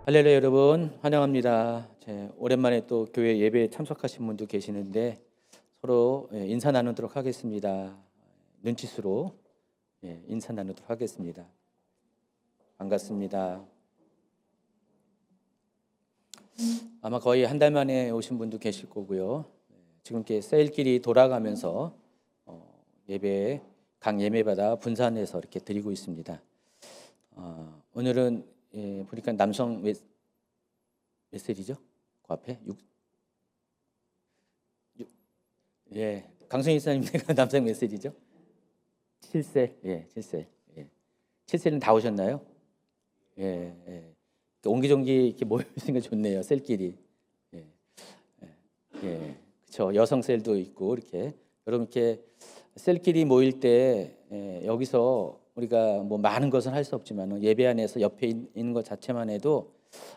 할렐루야 여러분 환영합니다. 오랜만에 또 교회 예배에 참석하신 분도 계시는데 서로 인사 나누도록 하겠습니다. 눈짓으로 인사 나누도록 하겠습니다. 반갑습니다. 아마 거의 한 달 만에 오신 분도 계실 거고요. 지금 이렇게 세일길이 돌아가면서 예배 각 예배마다 분산해서 이렇게 드리고 있습니다. 오늘은 보니까 남성 몇 셀이죠? 그 앞에 강성희 사님네가 남성 몇 셀이죠? 7셀, 7셀. 7셀은 다 오셨나요? 옹기종기 이렇게 모여 있으니까 좋네요. 셀끼리. 그렇죠. 여성 셀도 있고 이렇게 여러분 이렇게 셀끼리 모일 때 여기서 우리가 뭐 많은 것은 할 수 없지만 예배 안에서 옆에 있는 것 자체만 해도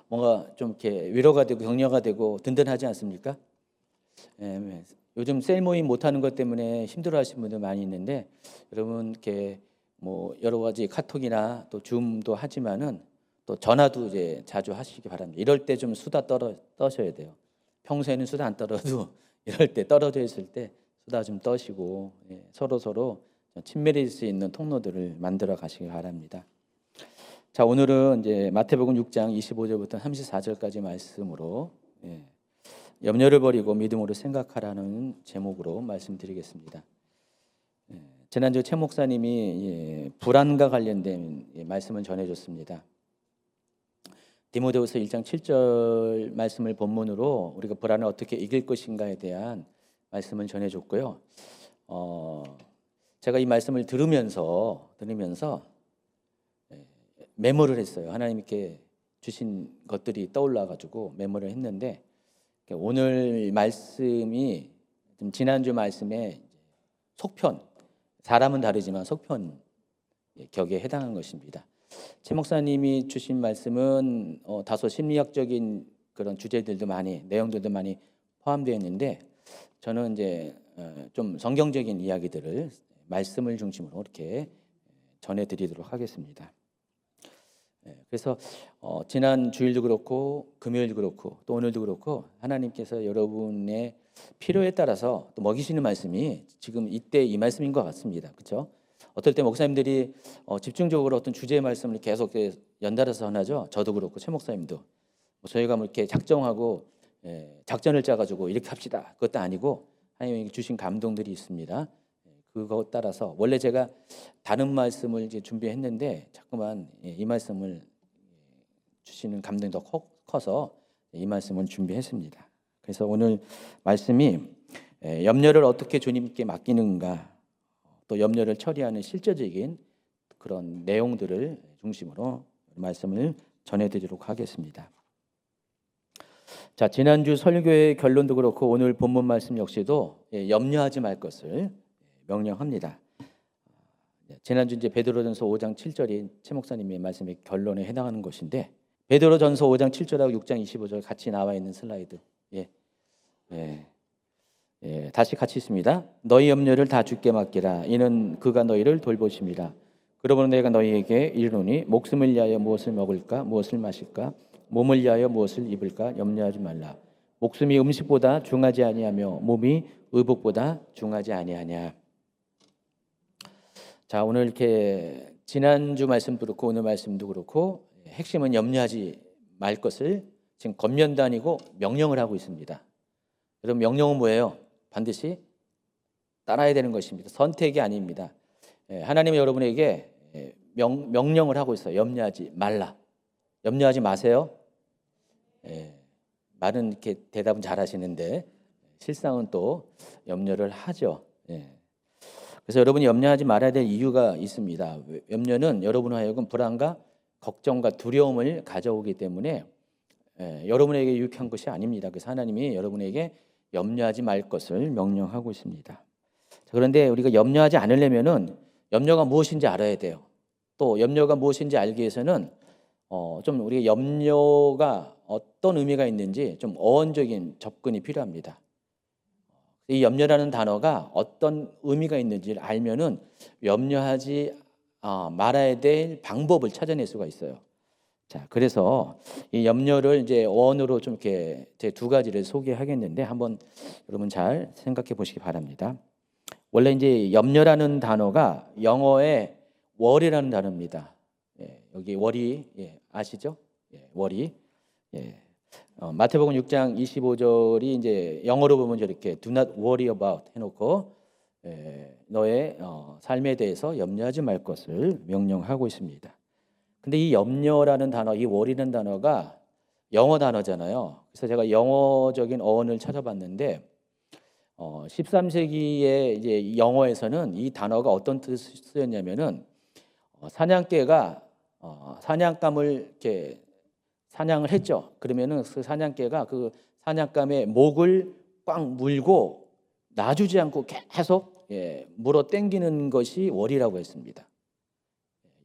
뭔가 좀 이렇게 위로가 되고 격려가 되고 든든하지 않습니까? 요즘 셀 모임 못하는 것 때문에 힘들어하시는 분들 많이 있는데 여러분 이렇게 뭐 여러 가지 카톡이나 또 줌도 하지만은 또 전화도 이제 자주 하시기 바랍니다. 이럴 때 좀 수다 떠셔야 돼요. 평소에는 수다 안 떨어도 이럴 때 떨어져 있을 때 수다 좀 떠시고 서로 친밀해질 수 있는 통로들을 만들어 가시기 바랍니다. 자, 오늘은 이제 마태복음 6장 25절부터 34절까지 말씀으로 염려를 버리고 믿음으로 생각하라는 제목으로 말씀드리겠습니다. 지난주 최 목사님이 불안과 관련된 말씀을 전해줬습니다. 디모데후서 1장 7절 말씀을 본문으로 우리가 불안을 어떻게 이길 것인가에 대한 말씀을 전해줬고요. 제가 이 말씀을 들으면서 메모를 했어요. 하나님께 주신 것들이 떠올라가지고 메모를 했는데 오늘 말씀이 좀 지난주 말씀의 속편, 사람은 다르지만 속편 격에 해당한 것입니다. 최 목사님이 주신 말씀은 다소 심리학적인 그런 주제들도 많이, 내용들도 많이 포함되어 있는데 저는 이제 좀 성경적인 이야기들을 말씀을 중심으로 이렇게 전해드리도록 하겠습니다. 그래서 지난 주일도 그렇고 금요일도 그렇고 또 오늘도 그렇고 하나님께서 여러분의 필요에 따라서 또 먹이시는 말씀이 지금 이때 이 말씀인 것 같습니다. 그렇죠? 어떨 때 목사님들이 집중적으로 어떤 주제의 말씀을 계속 연달아서 전하죠. 저도 그렇고 최 목사님도 저희가 뭐 이렇게 작정하고 작전을 짜가지고 이렇게 합시다. 그것도 아니고 하나님이 주신 감동들이 있습니다. 그것 따라서 원래 제가 다른 말씀을 이제 준비했는데 자꾸만 이 말씀을 주시는 감동이 더 커서 이 말씀을 준비했습니다. 그래서 오늘 말씀이 염려를 어떻게 주님께 맡기는가, 또 염려를 처리하는 실제적인 그런 내용들을 중심으로 말씀을 전해드리도록 하겠습니다. 자, 지난주 설교의 결론도 그렇고 오늘 본문 말씀 역시도 염려하지 말 것을 명령합니다. 지난주 이제 베드로전서 5장 7절이 최 목사님의 말씀의 결론에 해당하는 것인데 베드로전서 5장 7절하고 6장 25절 같이 나와 있는 슬라이드. 다시 같이 있습니다. 너희 염려를 다 주께 맡기라. 이는 그가 너희를 돌보심이라. 그러므로 내가 너희에게 이르노니 목숨을 위하여 무엇을 먹을까 무엇을 마실까 몸을 위하여 무엇을 입을까 염려하지 말라. 목숨이 음식보다 중하지 아니하며 몸이 의복보다 중하지 아니하냐. 자, 오늘 이렇게 지난주 말씀도 그렇고 오늘 말씀도 그렇고 핵심은 염려하지 말 것을 지금 권면도 아니고 명령을 하고 있습니다. 여러분 명령은 뭐예요? 반드시 따라야 되는 것입니다. 선택이 아닙니다. 하나님은 여러분에게 명령을 하고 있어요. 염려하지 말라. 염려하지 마세요. 말은 이렇게 대답은 잘하시는데 실상은 또 염려를 하죠. 그래서 여러분이 염려하지 말아야 될 이유가 있습니다. 염려는 여러분 하여금 불안과 걱정과 두려움을 가져오기 때문에 여러분에게 유익한 것이 아닙니다. 그래서 하나님이 여러분에게 염려하지 말 것을 명령하고 있습니다. 그런데 우리가 염려하지 않으려면은 염려가 무엇인지 알아야 돼요. 또 염려가 무엇인지 알기 위해서는 좀 우리가 염려가 어떤 의미가 있는지 좀 어원적인 접근이 필요합니다. 이 염려라는 단어가 어떤 의미가 있는지를 알면은 염려하지 말아야 될 방법을 찾아낼 수가 있어요. 자, 그래서 이 염려를 이제 어원으로 좀 이렇게 제 두 가지를 소개하겠는데 한번 여러분 잘 생각해 보시기 바랍니다. 원래 이제 염려라는 단어가 영어의 worry라는 단어입니다. 예, 여기 worry, 예, 아시죠? 예, worry. 예. 마태복음 6장 25절이 이제 영어로 보면 이렇게 do not worry about 해놓고 너의 삶에 대해서 염려하지 말 것을 명령하고 있습니다. 근데 이 염려라는 단어, 이 worry라는 단어가 영어 단어잖아요. 그래서 제가 영어적인 어원을 찾아봤는데 13세기의 이제 영어에서는 이 단어가 어떤 뜻을 쓰였냐면은 사냥개가 사냥감을 이렇게 사냥을 했죠. 그러면은 그 사냥개가 그 사냥감의 목을 꽉 물고 놔주지 않고 계속 물어 당기는 것이 월이라고 했습니다.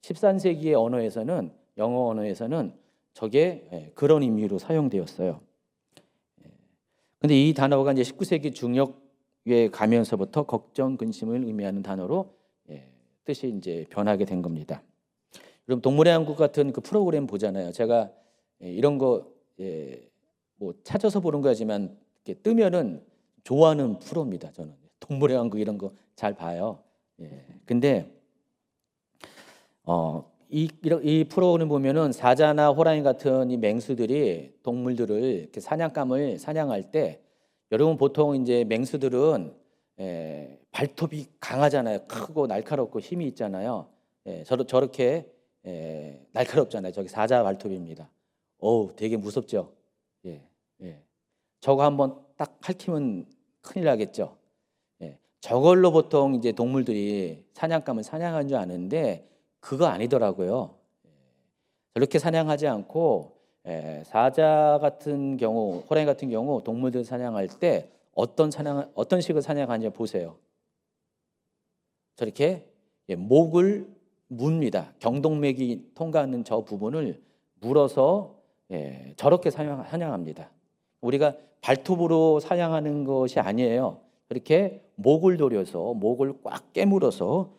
13세기의 언어에서는 영어 언어에서는 저게 그런 의미로 사용되었어요. 근데 이 단어가 이제 19세기 중역에 가면서부터 걱정, 근심을 의미하는 단어로 뜻이 이제 변하게 된 겁니다. 여러분 동물의 왕국 같은 그 프로그램 보잖아요. 제가 이런 거 뭐 찾아서 보는 거지만 이렇게 뜨면은 좋아하는 프로입니다. 저는 동물의 왕국 이런 거 잘 봐요. 근데 이 프로그램 보면은 사자나 호랑이 같은 이 맹수들이 동물들을 이렇게 사냥감을 사냥할 때 여러분 보통 이제 맹수들은 발톱이 강하잖아요. 크고 날카롭고 힘이 있잖아요. 저렇게 날카롭잖아요. 저기 사자 발톱입니다. 되게 무섭죠. 저거 한번 딱 핥히면 큰일 나겠죠. 저걸로 보통 이제 동물들이 사냥감을 사냥한 줄 아는데 그거 아니더라고요. 저렇게 사냥하지 않고 사자 같은 경우, 호랑이 같은 경우 동물들 사냥할 때 어떤 식으로 사냥하는지 보세요. 저렇게 목을 뭅니다. 경동맥이 통과하는 저 부분을 물어서 저렇게 사냥합니다. 우리가 발톱으로 사냥하는 것이 아니에요. 이렇게 목을 노려서 목을 꽉 깨물어서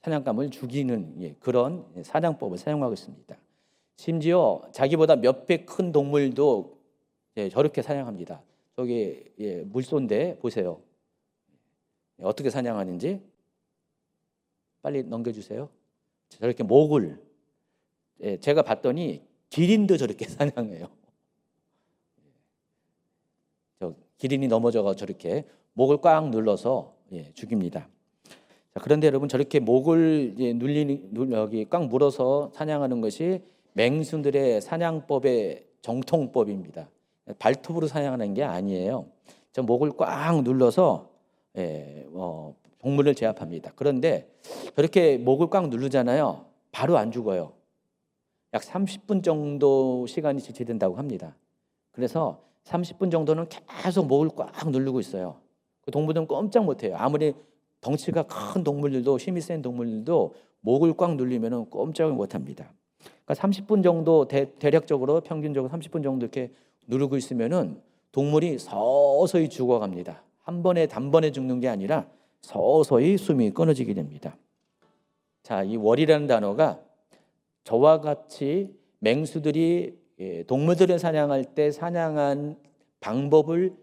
사냥감을 죽이는 그런 사냥법을 사용하고 있습니다. 심지어 자기보다 몇 배 큰 동물도 저렇게 사냥합니다. 저기 물소인데 보세요. 어떻게 사냥하는지 빨리 넘겨주세요. 저렇게 목을 제가 봤더니 기린도 저렇게 사냥해요. 기린이 넘어져가 저렇게 목을 꽉 눌러서 죽입니다. 자, 그런데 여러분 저렇게 목을 여기 꽉 물어서 사냥하는 것이 맹수들의 사냥법의 정통법입니다. 발톱으로 사냥하는 게 아니에요. 저 목을 꽉 눌러서 동물을 제압합니다. 그런데 저렇게 목을 꽉 누르잖아요. 바로 안 죽어요. 약 30분 정도 시간이 지체된다고 합니다. 그래서 30분 정도는 계속 목을 꽉 누르고 있어요. 그 동물들은 꼼짝 못해요. 아무리 덩치가 큰 동물들도 힘이 센 동물들도 목을 꽉 누르면 꼼짝을 못합니다. 그러니까 30분 정도 대략적으로 평균적으로 30분 정도 이렇게 누르고 있으면은 동물이 서서히 죽어갑니다. 한 번에 단번에 죽는 게 아니라 서서히 숨이 끊어지게 됩니다. 자, 이 월이라는 단어가 저와 같이 맹수들이 동물들을 사냥할 때 사냥한 방법을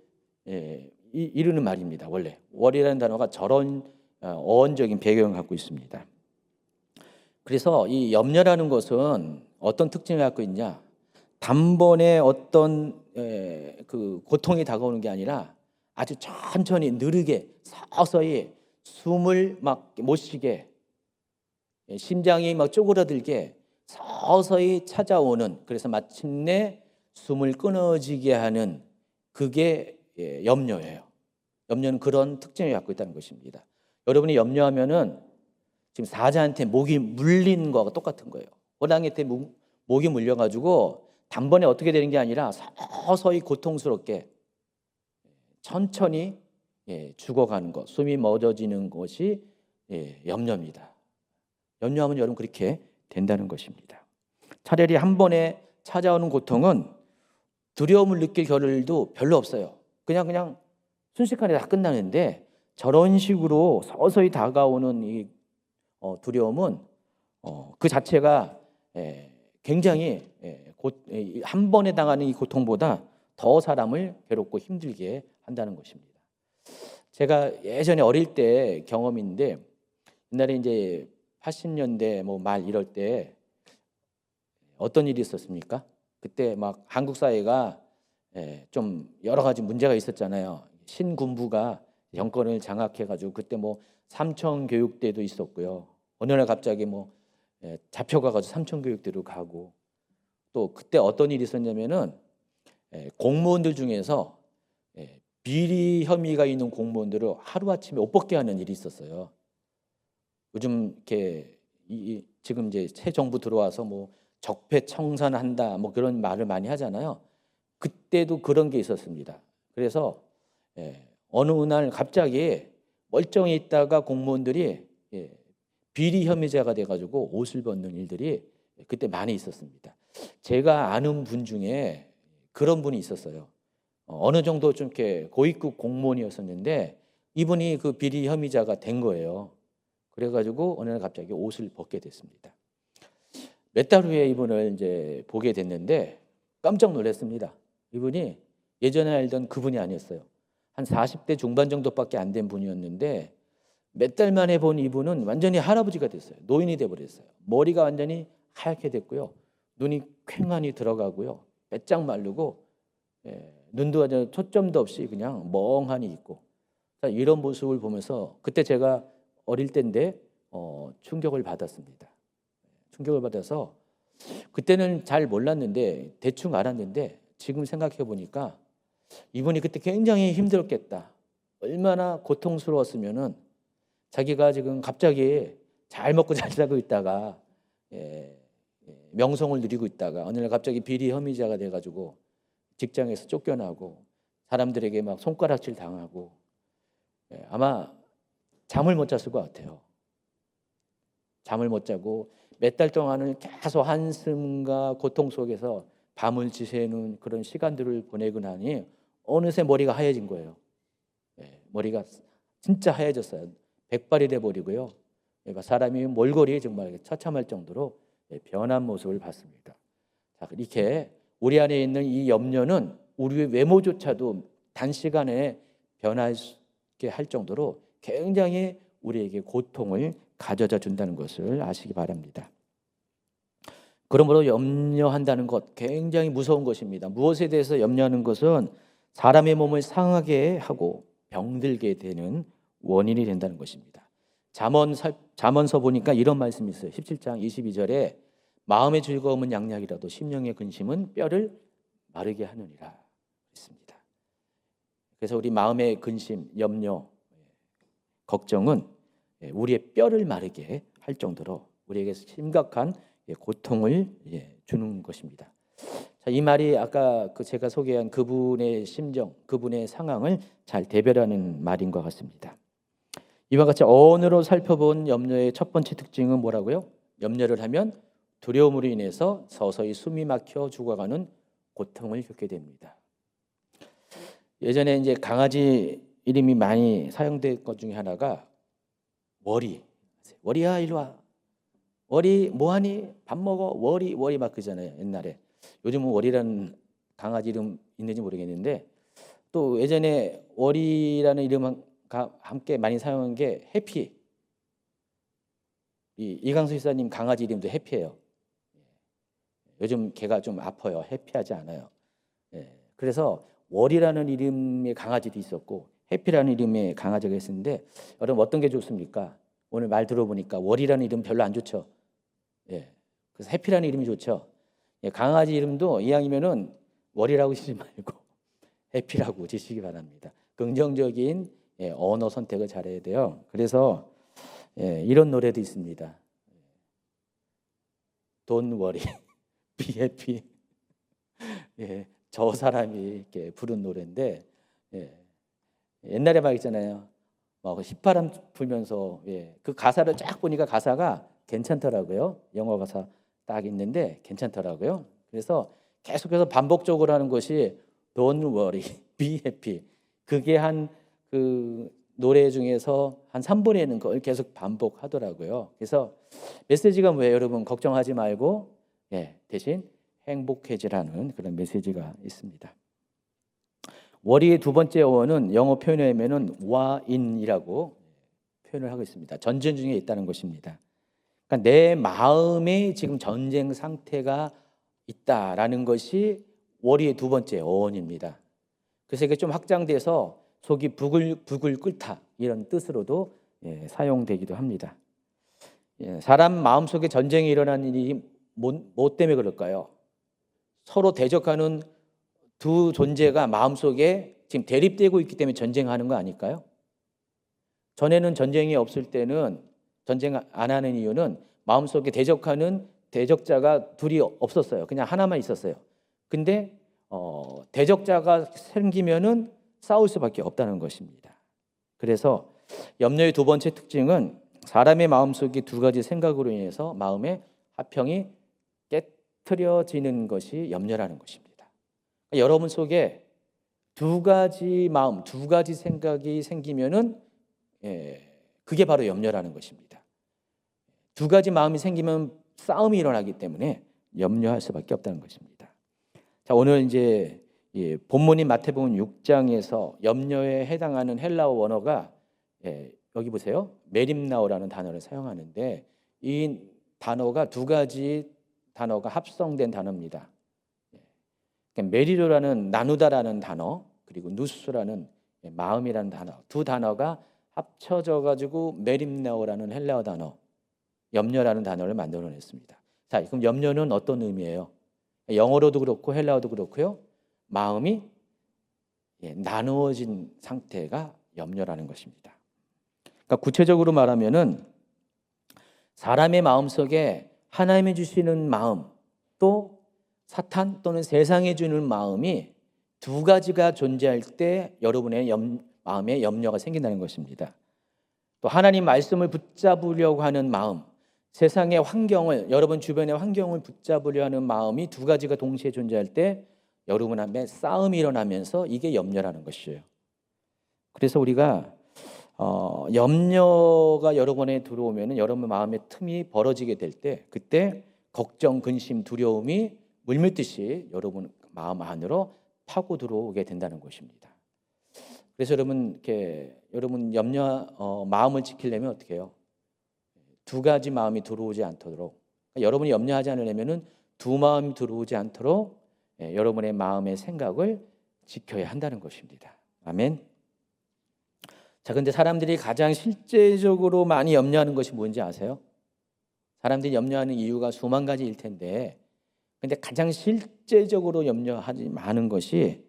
이루는 말입니다. 원래 월이라는 단어가 저런 어원적인 배경을 갖고 있습니다. 그래서 이 염려라는 것은 어떤 특징을 갖고 있냐? 단번에 어떤 그 고통이 다가오는 게 아니라 아주 천천히 느리게 서서히 숨을 막 못 쉬게 심장이 막 쪼그라들게 서서히 찾아오는, 그래서 마침내 숨을 끊어지게 하는 그게 염려예요. 염려는 그런 특징을 갖고 있다는 것입니다. 여러분이 염려하면은 지금 사자한테 목이 물린 거와 똑같은 거예요. 호랑이한테 목이 물려가지고 단번에 어떻게 되는 게 아니라 서서히 고통스럽게 천천히 죽어가는 것, 숨이 멎어지는 것이 염려입니다. 염려하면 여러분 그렇게 된다는 것입니다. 차라리 한 번에 찾아오는 고통은 두려움을 느낄 겨를도 별로 없어요. 그냥 순식간에 다 끝나는데 저런 식으로 서서히 다가오는 이 두려움은 그 자체가 굉장히 한 번에 당하는 이 고통보다 더 사람을 괴롭고 힘들게 한다는 것입니다. 제가 예전에 어릴 때 경험인데 옛날에 이제 80년대 뭐 말 이럴 때 어떤 일이 있었습니까? 그때 막 한국 사회가 좀 여러 가지 문제가 있었잖아요. 신군부가 정권을 장악해가지고 그때 뭐 삼청교육대도 있었고요. 어느 날 갑자기 뭐 잡혀가가지고 삼청교육대로 가고 또 그때 어떤 일이 있었냐면은 공무원들 중에서 비리 혐의가 있는 공무원들을 하루아침에 옷 벗게 하는 일이 있었어요. 요즘 이렇게 지금 이제 새 정부 들어와서 뭐 적폐청산한다 뭐 그런 말을 많이 하잖아요. 그때도 그런 게 있었습니다. 그래서 어느 날 갑자기 멀쩡히 있다가 공무원들이 비리 혐의자가 돼가지고 옷을 벗는 일들이 그때 많이 있었습니다. 제가 아는 분 중에 그런 분이 있었어요. 어느 정도 좀 이렇게 고위급 공무원이었었는데 이분이 그 비리 혐의자가 된 거예요. 그래가지고 어느 날 갑자기 옷을 벗게 됐습니다. 몇 달 후에 이분을 이제 보게 됐는데 깜짝 놀랐습니다. 이분이 예전에 알던 그분이 아니었어요. 한 40대 중반 정도밖에 안 된 분이었는데 몇 달 만에 본 이분은 완전히 할아버지가 됐어요. 노인이 돼버렸어요. 머리가 완전히 하얗게 됐고요. 눈이 퀭하니 들어가고요. 빼짝 마르고 눈도 아주 초점도 없이 그냥 멍하니 있고 이런 모습을 보면서 그때 제가 어릴 때인데 충격을 받았습니다. 충격을 받아서 그때는 잘 몰랐는데 대충 알았는데 지금 생각해 보니까 이분이 그때 굉장히 힘들었겠다. 얼마나 고통스러웠으면은 자기가 지금 갑자기 잘 먹고 잘 살고 있다가 명성을 누리고 있다가 어느 날 갑자기 비리 혐의자가 돼가지고 직장에서 쫓겨나고 사람들에게 막 손가락질 당하고 아마 잠을 못 잤을 것 같아요. 잠을 못 자고 몇 달 동안을 계속 한숨과 고통 속에서 밤을 지새는 그런 시간들을 보내고 나니 어느새 머리가 하얘진 거예요. 머리가 진짜 하얘졌어요. 백발이 돼버리고요. 사람이 몰골이 정말 처참할 정도로 변한 모습을 봤습니다. 자, 이렇게 우리 안에 있는 이 염려는 우리의 외모조차도 단시간에 변하게 할 정도로 굉장히 우리에게 고통을 가져다 준다는 것을 아시기 바랍니다. 그러므로 염려한다는 것 굉장히 무서운 것입니다. 무엇에 대해서 염려하는 것은 사람의 몸을 상하게 하고 병들게 되는 원인이 된다는 것입니다. 잠언서 보니까 이런 말씀이 있어요. 17장 22절에 마음의 즐거움은 양약이라도 심령의 근심은 뼈를 마르게 하느니라 했습니다. 그래서 우리 마음의 근심, 염려, 걱정은 우리의 뼈를 마르게 할 정도로 우리에게 심각한 고통을 주는 것입니다. 자, 이 말이 아까 제가 소개한 그분의 심정, 그분의 상황을 잘 대변하는 말인 것 같습니다. 이와 같이 언어로 살펴본 염려의 첫 번째 특징은 뭐라고요? 염려를 하면 두려움으로 인해서 서서히 숨이 막혀 죽어가는 고통을 겪게 됩니다. 예전에 이제 강아지 이름이 많이 사용된 것 중에 하나가 워리. 워리야 이리 와. 워리 뭐하니? 밥 먹어. 워리 막 그러잖아요. 옛날에. 요즘은 워리라는 강아지 이름 있는지 모르겠는데 또 예전에 워리라는 이름과 함께 많이 사용한 게 해피. 이강수 지사님 강아지 이름도 해피예요. 요즘 걔가 좀 아파요. 해피하지 않아요. 그래서 월이라는 이름의 강아지도 있었고 해피라는 이름의 강아지가 있었는데 여러분 어떤 게 좋습니까? 오늘 말 들어보니까 월이라는 이름 별로 안 좋죠. 그래서 해피라는 이름이 좋죠. 강아지 이름도 이왕이면은 월이라고 지지 말고 해피라고 지시기 바랍니다. 긍정적인 언어 선택을 잘해야 돼요. 그래서 이런 노래도 있습니다. Don't worry, be happy. 저 사람이 이렇게 부른 노래인데 옛날에 막 있잖아요. 막 휘파람 불면서 그 가사를 쫙 보니까 가사가 괜찮더라고요. 영어 가사 딱 있는데 괜찮더라고요. 그래서 계속해서 반복적으로 하는 것이 Don't worry, be happy. 그게 한 그 노래 중에서 한 3분의 1은 그걸 계속 반복하더라고요. 그래서 메시지가 뭐예요? 여러분 걱정하지 말고 대신 행복해지라는 그런 메시지가 있습니다. 월의의 두 번째 어원은 영어 표현에 의하면은 와인이라고 표현을 하고 있습니다. 전쟁 중에 있다는 것입니다. 그러니까 내 마음에 지금 전쟁 상태가 있다라는 것이 월의의 두 번째 어원입니다. 그래서 이게 좀 확장돼서 속이 부글부글 끓다 이런 뜻으로도 사용되기도 합니다. 사람 마음속에 전쟁이 일어나는 일이 뭐 때문에 그럴까요? 서로 대적하는 두 존재가 마음속에 지금 대립되고 있기 때문에 전쟁하는 거 아닐까요? 전에는 전쟁이 없을 때는 전쟁 안 하는 이유는 마음속에 대적하는 대적자가 둘이 없었어요. 그냥 하나만 있었어요. 근데 대적자가 생기면은 싸울 수밖에 없다는 것입니다. 그래서 염려의 두 번째 특징은 사람의 마음속에 두 가지 생각으로 인해서 마음의 화평이 깨트려지는 것이 염려라는 것입니다. 여러분 속에 두 가지 마음, 두 가지 생각이 생기면은 그게 바로 염려라는 것입니다. 두 가지 마음이 생기면 싸움이 일어나기 때문에 염려할 수밖에 없다는 것입니다. 자, 오늘 이제 본문인 마태복음 6장에서 염려에 해당하는 헬라어 원어가 여기 보세요. 메림나오라는 단어를 사용하는데 이 단어가 두 가지 단어가 합성된 단어입니다. 메리로라는 나누다라는 단어 그리고 누스라는 마음이라는 단어 두 단어가 합쳐져 가지고 메림나오라는 헬라어 단어 염려라는 단어를 만들어냈습니다. 자, 그럼 염려는 어떤 의미예요? 영어로도 그렇고 헬라어도 그렇고요. 마음이 나누어진 상태가 염려라는 것입니다. 그러니까 구체적으로 말하면은 사람의 마음속에 하나님이 주시는 마음 또 사탄 또는 세상이 주는 마음이 두 가지가 존재할 때 여러분의 마음에 염려가 생긴다는 것입니다. 또 하나님 말씀을 붙잡으려고 하는 마음, 세상의 환경을 여러분 주변의 환경을 붙잡으려 하는 마음이 두 가지가 동시에 존재할 때 여러분 앞에 싸움이 일어나면서 이게 염려라는 것이에요. 그래서 우리가 염려가 여러분에 들어오면 여러분 마음의 틈이 벌어지게 될 때 그때 걱정, 근심, 두려움이 물밀듯이 여러분 마음 안으로 파고 들어오게 된다는 것입니다. 그래서 여러분 마음을 지키려면 어떻게 해요? 두 가지 마음이 들어오지 않도록 여러분이 염려하지 않으려면은 두 마음이 들어오지 않도록 여러분의 마음의 생각을 지켜야 한다는 것입니다. 아멘. 자, 근데 사람들이 가장 실제적으로 많이 염려하는 것이 뭔지 아세요? 사람들이 염려하는 이유가 수만 가지일 텐데 근데 가장 실제적으로 염려하지 많은 것이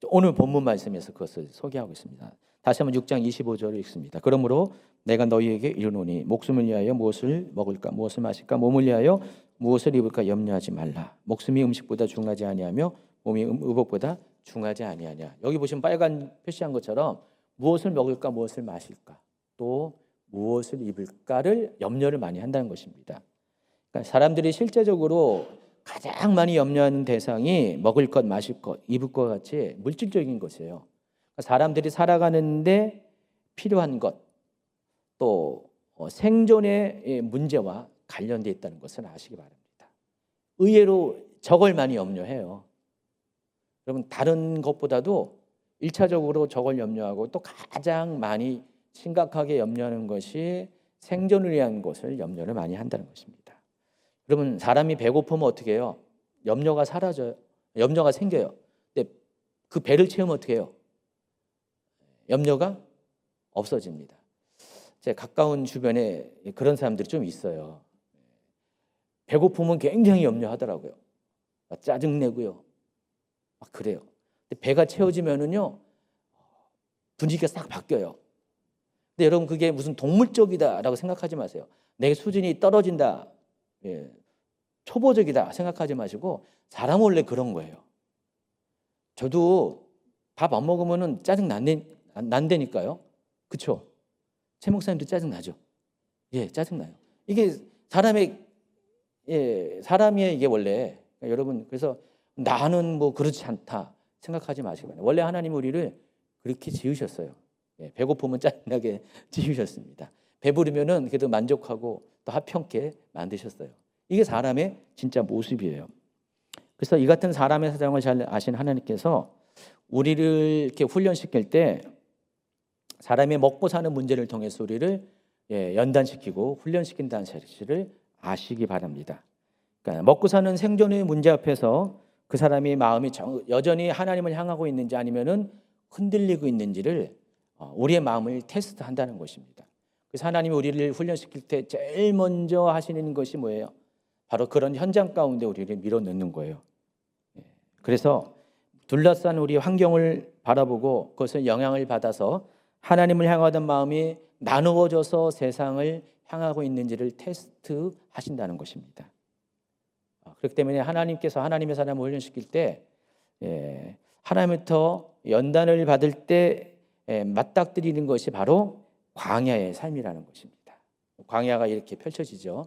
오늘 본문 말씀에서 그것을 소개하고 있습니다. 다시 한번 6장 25절을 읽습니다. 그러므로 내가 너희에게 이르노니 목숨을 위하여 무엇을 먹을까 무엇을 마실까 몸을 위하여 무엇을 입을까 염려하지 말라. 목숨이 음식보다 중하지 아니하며 몸이 의복보다 중하지 아니하냐. 여기 보시면 빨간 표시한 것처럼 무엇을 먹을까 무엇을 마실까 또 무엇을 입을까를 염려를 많이 한다는 것입니다. 그러니까 사람들이 실제적으로 가장 많이 염려하는 대상이 먹을 것, 마실 것, 입을 것 같이 물질적인 것이에요. 그러니까 사람들이 살아가는데 필요한 것, 또 생존의 문제와 관련되어 있다는 것을 아시기 바랍니다. 의외로 저걸 많이 염려해요. 여러분 다른 것보다도 1차적으로 저걸 염려하고 또 가장 많이 심각하게 염려하는 것이 생존을 위한 것을 염려를 많이 한다는 것입니다. 여러분 사람이 배고프면 어떻게 해요? 염려가 사라져요. 염려가 생겨요. 근데 그 배를 채우면 어떻게 해요? 염려가 없어집니다. 제 가까운 주변에 그런 사람들이 좀 있어요. 배고프면 굉장히 염려하더라고요. 막 짜증내고요. 막 그래요. 근데 배가 채워지면은요 분위기가 싹 바뀌어요. 근데 여러분 그게 무슨 동물적이다라고 생각하지 마세요. 내 수준이 떨어진다. 초보적이다 생각하지 마시고 사람 원래 그런 거예요. 저도 밥 안 먹으면 짜증 난다니까요. 그렇죠? 최 목사님도 짜증 나죠? 짜증 나요. 이게 사람의 이게 원래 여러분 그래서 나는 뭐 그렇지 않다 생각하지 마시고 원래 하나님 우리를 그렇게 지으셨어요. 배고프면 짜증나게 지으셨습니다. 배부르면은 그래도 만족하고 또 화평케 만드셨어요. 이게 사람의 진짜 모습이에요. 그래서 이 같은 사람의 사정을 잘 아신 하나님께서 우리를 이렇게 훈련시킬 때 사람이 먹고 사는 문제를 통해서 우리를 연단시키고 훈련시킨다는 사실을 아시기 바랍니다. 그러니까 먹고 사는 생존의 문제 앞에서 그 사람의 마음이 여전히 하나님을 향하고 있는지 아니면은 흔들리고 있는지를 우리의 마음을 테스트한다는 것입니다. 그래서 하나님이 우리를 훈련시킬 때 제일 먼저 하시는 것이 뭐예요? 바로 그런 현장 가운데 우리를 밀어넣는 거예요. 그래서 둘러싼 우리 환경을 바라보고 그것을 영향을 받아서 하나님을 향하던 마음이 나누어져서 세상을 향하고 있는지를 테스트하신다는 것입니다. 그렇기 때문에 하나님께서 하나님의 사람을 훈련시킬 때 하나님부터 연단을 받을 때 맞닥뜨리는 것이 바로 광야의 삶이라는 것입니다. 광야가 이렇게 펼쳐지죠.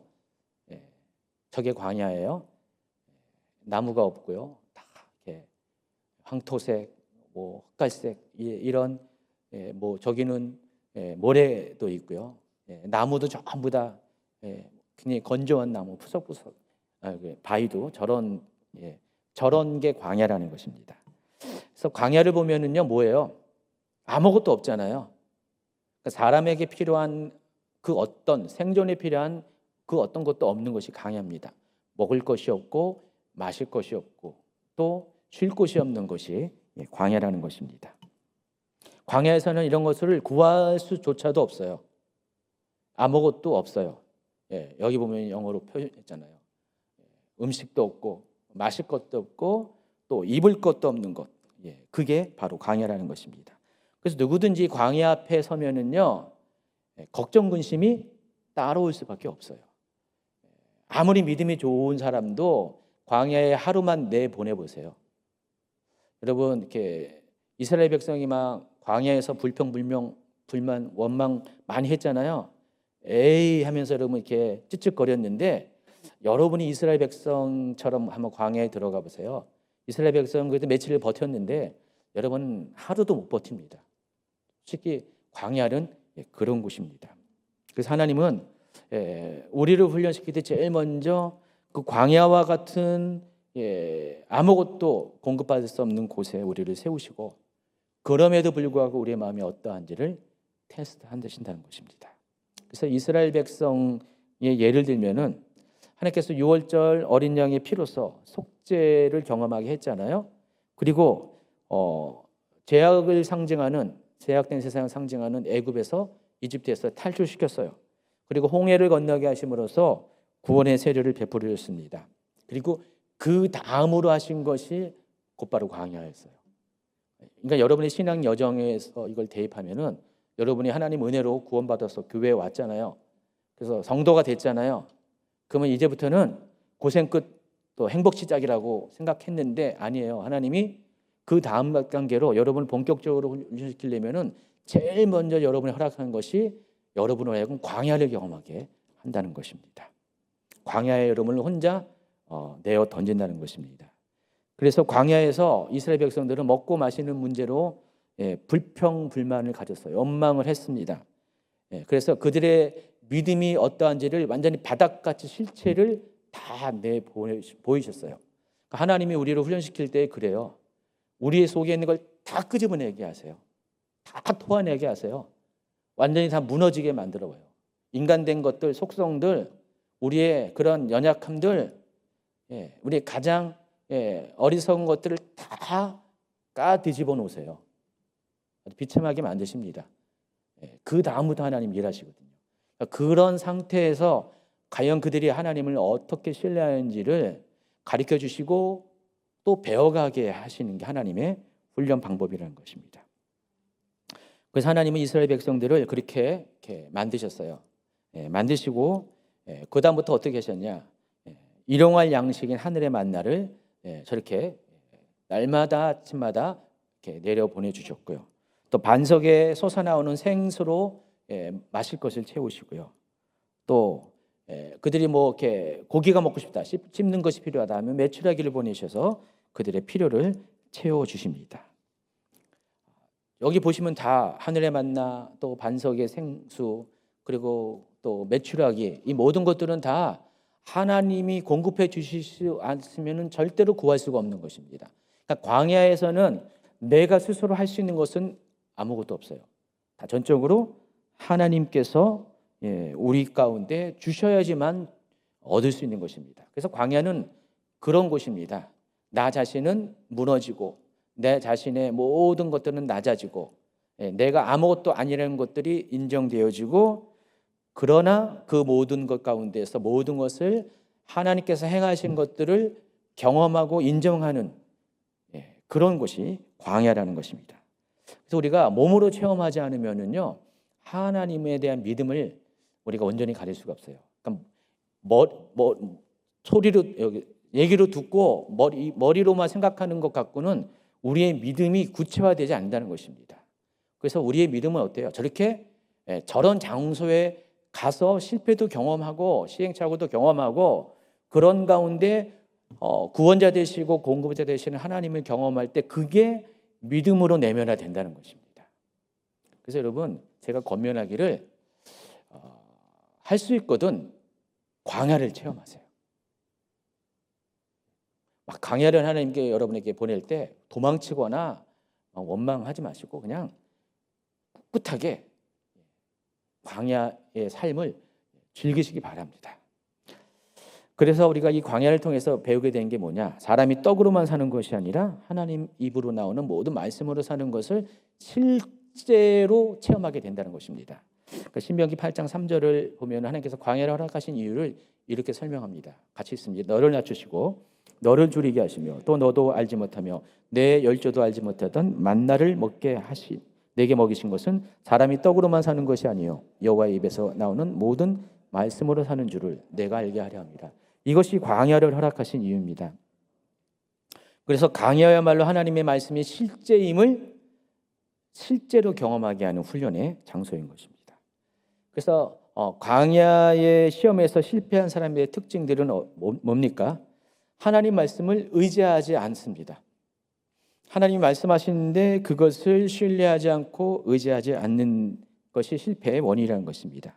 저게 광야예요. 나무가 없고요. 다 이렇게 황토색, 흑갈색 이런 저기는 모래도 있고요. 나무도 전부 다 굉장히 건조한 나무, 푸석푸석. 바위도 저런 게 광야라는 것입니다. 그래서 광야를 보면은요 뭐예요? 아무것도 없잖아요. 그러니까 사람에게 필요한 그 어떤 생존에 필요한 그 어떤 것도 없는 것이 광야입니다. 먹을 것이 없고 마실 것이 없고 또 쉴 곳이 없는 것이 광야라는 것입니다. 광야에서는 이런 것을 구할 수조차도 없어요. 아무것도 없어요. 여기 보면 영어로 표현했잖아요. 음식도 없고 마실 것도 없고 또 입을 것도 없는 것. 그게 바로 광야라는 것입니다. 그래서 누구든지 광야 앞에 서면은요 걱정 근심이 따라올 수밖에 없어요. 아무리 믿음이 좋은 사람도 광야에 하루만 내보내 보세요. 여러분 이렇게 이스라엘 백성이 막 광야에서 불만 원망 많이 했잖아요. 에이 하면서 여러분 이렇게 찌찌거렸는데 여러분이 이스라엘 백성처럼 한번 광야에 들어가 보세요. 이스라엘 백성 그래도 며칠을 버텼는데 여러분 하루도 못 버팁니다. 솔직히 광야는 그런 곳입니다. 그래서 하나님은 우리를 훈련시킬 때 제일 먼저 그 광야와 같은 아무것도 공급받을 수 없는 곳에 우리를 세우시고 그럼에도 불구하고 우리의 마음이 어떠한지를 테스트한다는 것입니다. 그래서 이스라엘 백성의 예를 들면은 하나님께서 유월절 어린 양의 피로써 속죄를 경험하게 했잖아요. 그리고 제약을 상징하는 제약된 세상을 상징하는 애굽에서 이집트에서 탈출시켰어요. 그리고 홍해를 건너게 하심으로써 구원의 세례를 베풀어 줬습니다. 그리고 그 다음으로 하신 것이 곧바로 광야였어요. 그러니까 여러분의 신앙 여정에서 이걸 대입하면은 여러분이 하나님 은혜로 구원받아서 교회에 왔잖아요. 그래서 성도가 됐잖아요. 그러면 이제부터는 고생 끝 또 행복 시작이라고 생각했는데 아니에요. 하나님이 그 다음 단계로 여러분을 본격적으로 훈련시키려면은 제일 먼저 여러분이 허락하는 것이 여러분을 하여금 광야를 경험하게 한다는 것입니다. 광야에 여러분을 혼자 내어 던진다는 것입니다. 그래서 광야에서 이스라엘 백성들은 먹고 마시는 문제로 불평불만을 가졌어요. 원망을 했습니다. 그래서 그들의 믿음이 어떠한지를 완전히 바닥같이 실체를 다 보이셨어요. 하나님이 우리를 훈련시킬 때 그래요. 우리의 속에 있는 걸 다 끄집어내게 하세요. 다 토해내게 하세요. 완전히 다 무너지게 만들어봐요. 인간된 것들, 속성들, 우리의 그런 연약함들, 우리의 가장 어리석은 것들을 다 뒤집어 놓으세요. 비참하게 만드십니다. 그 다음부터 하나님 일하시거든요. 그런 상태에서 과연 그들이 하나님을 어떻게 신뢰하는지를 가르쳐 주시고 또 배워가게 하시는 게 하나님의 훈련 방법이라는 것입니다. 그래서 하나님은 이스라엘 백성들을 그렇게 만드셨어요. 만드시고 그 다음부터 어떻게 하셨냐? 일용할 양식인 하늘의 만나를 저렇게 날마다 아침마다 이렇게 내려 보내주셨고요. 또 반석에 솟아나오는 생수로 마실 것을 채우시고요. 또 그들이 이렇게 고기가 먹고 싶다, 씹는 것이 필요하다 하면 메추라기를 보내셔서 그들의 필요를 채워 주십니다. 여기 보시면 다 하늘의 만나, 또 반석의 생수, 그리고 또 메추라기, 이 모든 것들은 다 하나님이 공급해 주시지 않으면 절대로 구할 수가 없는 것입니다. 그러니까 광야에서는 내가 스스로 할 수 있는 것은 아무것도 없어요. 다 전적으로 하나님께서 우리 가운데 주셔야지만 얻을 수 있는 것입니다. 그래서 광야는 그런 곳입니다. 나 자신은 무너지고 내 자신의 모든 것들은 낮아지고 내가 아무것도 아니라는 것들이 인정되어지고, 그러나 그 모든 것 가운데서 모든 것을 하나님께서 행하신 것들을 경험하고 인정하는 그런 곳이 광야라는 것입니다. 그래서 우리가 몸으로 체험하지 않으면은요, 하나님에 대한 믿음을 우리가 온전히 가질 수가 없어요. 그러니까 소리로 얘기로 듣고 머리로만 생각하는 것 갖고는 우리의 믿음이 구체화되지 않는다는 것입니다. 그래서 우리의 믿음은 어때요? 저런 장소에 가서 실패도 경험하고 시행착오도 경험하고 그런 가운데 구원자 되시고 공급자 되시는 하나님을 경험할 때 그게 믿음으로 내면화된다는 것입니다. 그래서 여러분, 제가 권면하기를 할 수 있거든 광야를 체험하세요. 막 광야를 하나님께 여러분에게 보낼 때 도망치거나 원망하지 마시고 그냥 꿋꿋하게 광야의 삶을 즐기시기 바랍니다. 그래서 우리가 이 광야를 통해서 배우게 된 게 뭐냐? 사람이 떡으로만 사는 것이 아니라 하나님 입으로 나오는 모든 말씀으로 사는 것을 실제로 체험하게 된다는 것입니다. 그러니까 신명기 8장 3절을 보면 하나님께서 광야를 허락하신 이유를 이렇게 설명합니다. 같이 있습니다. 너를 낮추시고 너를 줄이게 하시며 또 너도 알지 못하며 내 열조도 알지 못하던 만나를 먹게 하시 내게 먹이신 것은 사람이 떡으로만 사는 것이 아니요 여호와의 입에서 나오는 모든 말씀으로 사는 줄을 내가 알게 하려 합니다. 이것이 광야를 허락하신 이유입니다. 그래서 광야야말로 하나님의 말씀이 실제임을 실제로 경험하게 하는 훈련의 장소인 것입니다. 그래서 광야의 시험에서 실패한 사람의 특징들은 뭡니까? 하나님 말씀을 의지하지 않습니다. 하나님이 말씀하시는데 그것을 신뢰하지 않고 의지하지 않는 것이 실패의 원인이라는 것입니다.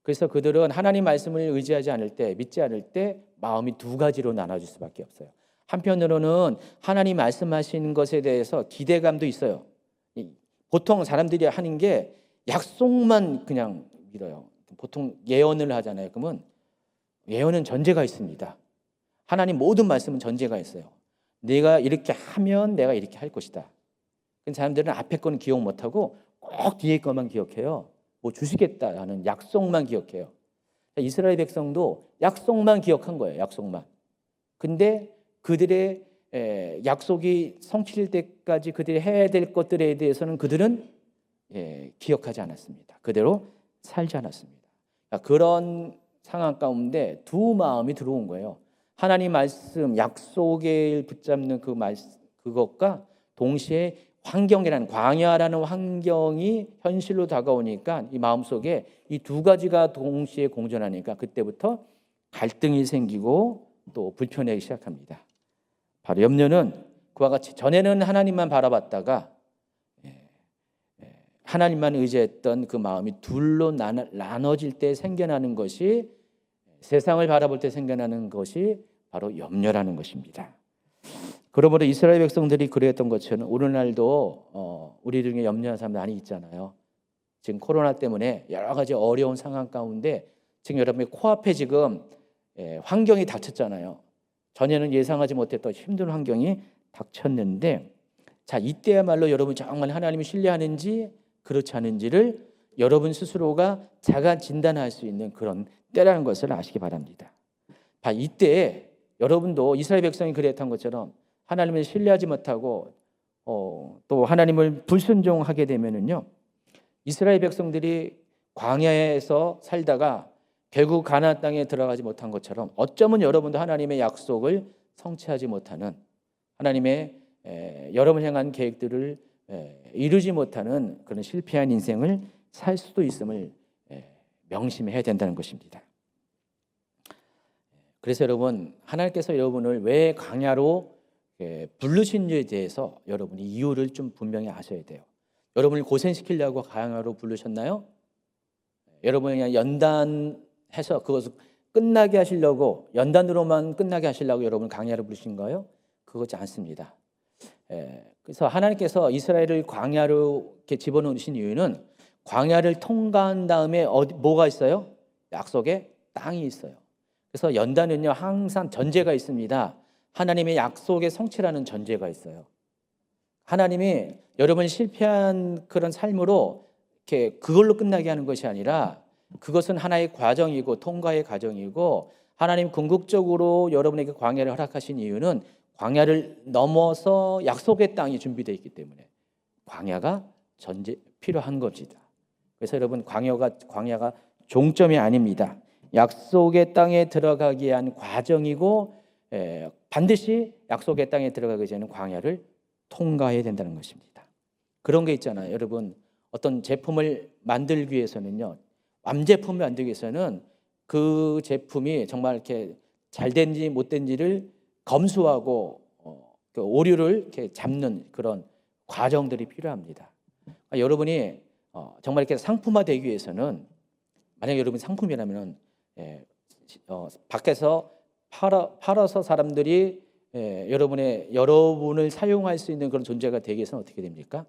그래서 그들은 하나님 말씀을 의지하지 않을 때, 믿지 않을 때 마음이 두 가지로 나눠질 수밖에 없어요. 한편으로는 하나님 말씀하시는 것에 대해서 기대감도 있어요. 보통 사람들이 하는 게 약속만 그냥 믿어요. 보통 예언을 하잖아요. 그러면 예언은 전제가 있습니다. 하나님 모든 말씀은 전제가 있어요. 내가 이렇게 하면 내가 이렇게 할 것이다. 사람들은 앞에 거는 기억 못하고 꼭 뒤에 것만 기억해요. 뭐 주시겠다라는 약속만 기억해요. 이스라엘 백성도 약속만 기억한 거예요. 약속만. 근데 그들의 약속이 성취될 때까지 그들이 해야 될 것들에 대해서는 그들은 기억하지 않았습니다. 그대로 살지 않았습니다. 그런 상황 가운데 두 마음이 들어온 거예요. 하나님 말씀, 약속을 붙잡는 그것과 동시에 환경이라는 광야라는 환경이 현실로 다가오니까 이 마음속에 이 두 가지가 동시에 공존하니까 그때부터 갈등이 생기고 또 불편하기 시작합니다. 바로 염려는 그와 같이 전에는 하나님만 바라봤다가 하나님만 의지했던 그 마음이 둘로 나눠질 때 생겨나는 것이, 세상을 바라볼 때 생겨나는 것이 바로 염려라는 것입니다. 그러므로 이스라엘 백성들이 그랬던 것처럼 오늘날도 우리 중에 염려하는 사람 많이 있잖아요. 지금 코로나 때문에 여러 가지 어려운 상황 가운데 지금 여러분의 코앞에 지금 환경이 닥쳤잖아요. 전에는 예상하지 못했던 힘든 환경이 닥쳤는데, 자, 이때야말로 여러분 정말 하나님을 신뢰하는지 그렇지 않은지를 여러분 스스로가 자가 진단할 수 있는 그런 때라는 것을 아시기 바랍니다. 이때 여러분도 이스라엘 백성이 그랬던 것처럼 하나님을 신뢰하지 못하고 또 하나님을 불순종하게 되면은요, 이스라엘 백성들이 광야에서 살다가 결국 가나안 땅에 들어가지 못한 것처럼 어쩌면 여러분도 하나님의 약속을 성취하지 못하는, 하나님의 여러분 향한 계획들을 이루지 못하는 그런 실패한 인생을 살 수도 있음을 명심해야 된다는 것입니다. 그래서 여러분, 하나님께서 여러분을 왜 광야로 부르신지에 대해서 여러분이 이유를 좀 분명히 아셔야 돼요. 여러분을 고생시키려고 광야로 부르셨나요? 여러분이 그냥 연단해서 그것을 끝나게 하시려고, 연단으로만 끝나게 하시려고 여러분을 광야로 부르신 거예요? 그렇지 않습니다. 그래서 하나님께서 이스라엘을 광야로 이렇게 집어넣으신 이유는 광야를 통과한 다음에 뭐가 있어요? 약속의 땅이 있어요. 그래서 연단은요, 항상 전제가 있습니다. 하나님의 약속의 성취라는 전제가 있어요. 하나님이 여러분이 실패한 그런 삶으로 이렇게 그걸로 끝나게 하는 것이 아니라, 그것은 하나의 과정이고 통과의 과정이고, 하나님 궁극적으로 여러분에게 광야를 허락하신 이유는 광야를 넘어서 약속의 땅이 준비되어 있기 때문에 광야가 필요한 겁니다. 그래서 여러분, 광야가 종점이 아닙니다. 약속의 땅에 들어가기 위한 과정이고, 반드시 약속의 땅에 들어가기 전에 광야를 통과해야 된다는 것입니다. 그런 게 있잖아요. 여러분, 어떤 제품을 만들기 위해서는요, 완제품을 만들기 위해서는 그 제품이 정말 이렇게 잘 된지 못 된지를 검수하고 그 오류를 이렇게 잡는 그런 과정들이 필요합니다. 여러분이 정말 이렇게 상품화되기 위해서는, 만약 여러분이 상품이라면 밖에서 팔아서 사람들이 여러분을 사용할 수 있는 그런 존재가 되기 위해서는 어떻게 됩니까?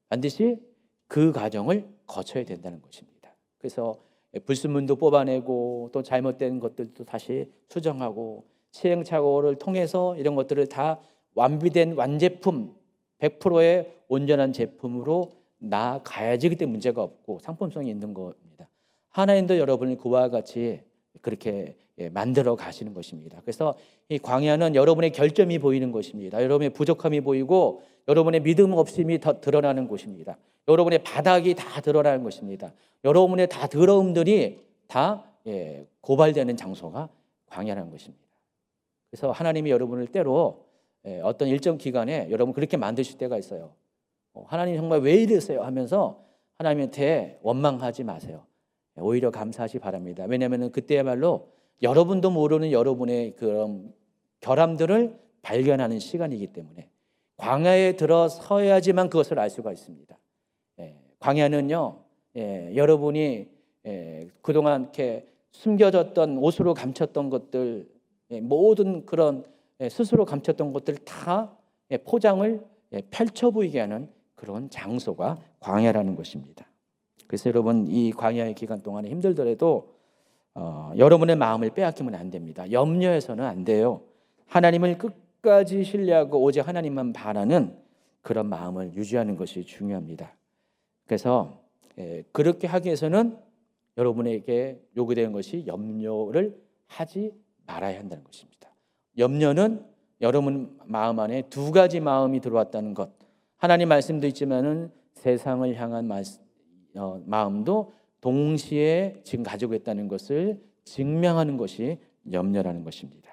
반드시 그 과정을 거쳐야 된다는 것입니다. 그래서 불순물도 뽑아내고 또 잘못된 것들도 다시 수정하고 시행착오를 통해서 이런 것들을 다 완비된 완제품 100%의 온전한 제품으로 나아가야지 그때 문제가 없고 상품성이 있는 겁니다. 하나님도 여러분을 그와 같이 그렇게 만들어 가시는 것입니다. 그래서 이 광야는 여러분의 결점이 보이는 것입니다. 여러분의 부족함이 보이고 여러분의 믿음 없음이 더 드러나는 곳입니다. 여러분의 바닥이 다 드러나는 것입니다. 여러분의 다 더러움들이 다 고발되는 장소가 광야라는 것입니다. 그래서 하나님이 여러분을 때로 어떤 일정 기간에 여러분 그렇게 만드실 때가 있어요. 하나님 정말 왜 이러세요 하면서 하나님한테 원망하지 마세요. 오히려 감사하시 바랍니다. 왜냐하면 그때야말로 여러분도 모르는 여러분의 그런 결함들을 발견하는 시간이기 때문에 광야에 들어서야지만 그것을 알 수가 있습니다. 광야는요, 여러분이 그동안 이렇게 숨겨졌던 옷으로 감췄던 것들, 모든 그런 스스로 감췄던 것들 다 포장을 펼쳐 보이게 하는 그런 장소가 광야라는 것입니다. 그래서 여러분, 이 광야의 기간 동안에 힘들더라도 여러분의 마음을 빼앗기면 안 됩니다. 염려해서는 안 돼요. 하나님을 끝까지 신뢰하고 오직 하나님만 바라는 그런 마음을 유지하는 것이 중요합니다. 그래서 그렇게 하기 위해서는 여러분에게 요구되는 것이 염려를 하지 말아야 한다는 것입니다. 염려는 여러분 마음 안에 두 가지 마음이 들어왔다는 것. 하나님 말씀도 있지만은 세상을 향한 마음도 동시에 지금 가지고 있다는 것을 증명하는 것이 염려라는 것입니다.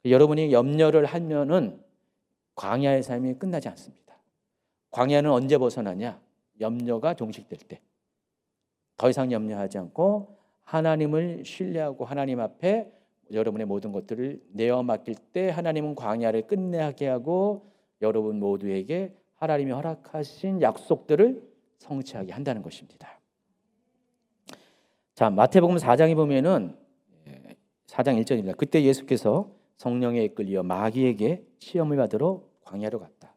여러분이 염려를 하면은 광야의 삶이 끝나지 않습니다. 광야는 언제 벗어나냐? 염려가 종식될 때. 더 이상 염려하지 않고 하나님을 신뢰하고 하나님 앞에 여러분의 모든 것들을 내어 맡길 때 하나님은 광야를 끝내게 하고 여러분 모두에게 하나님이 허락하신 약속들을 성취하게 한다는 것입니다. 자, 마태복음 4장에 보면은 4장 1절입니다. 그때 예수께서 성령에 이끌려 마귀에게 시험을 받으러 광야로 갔다.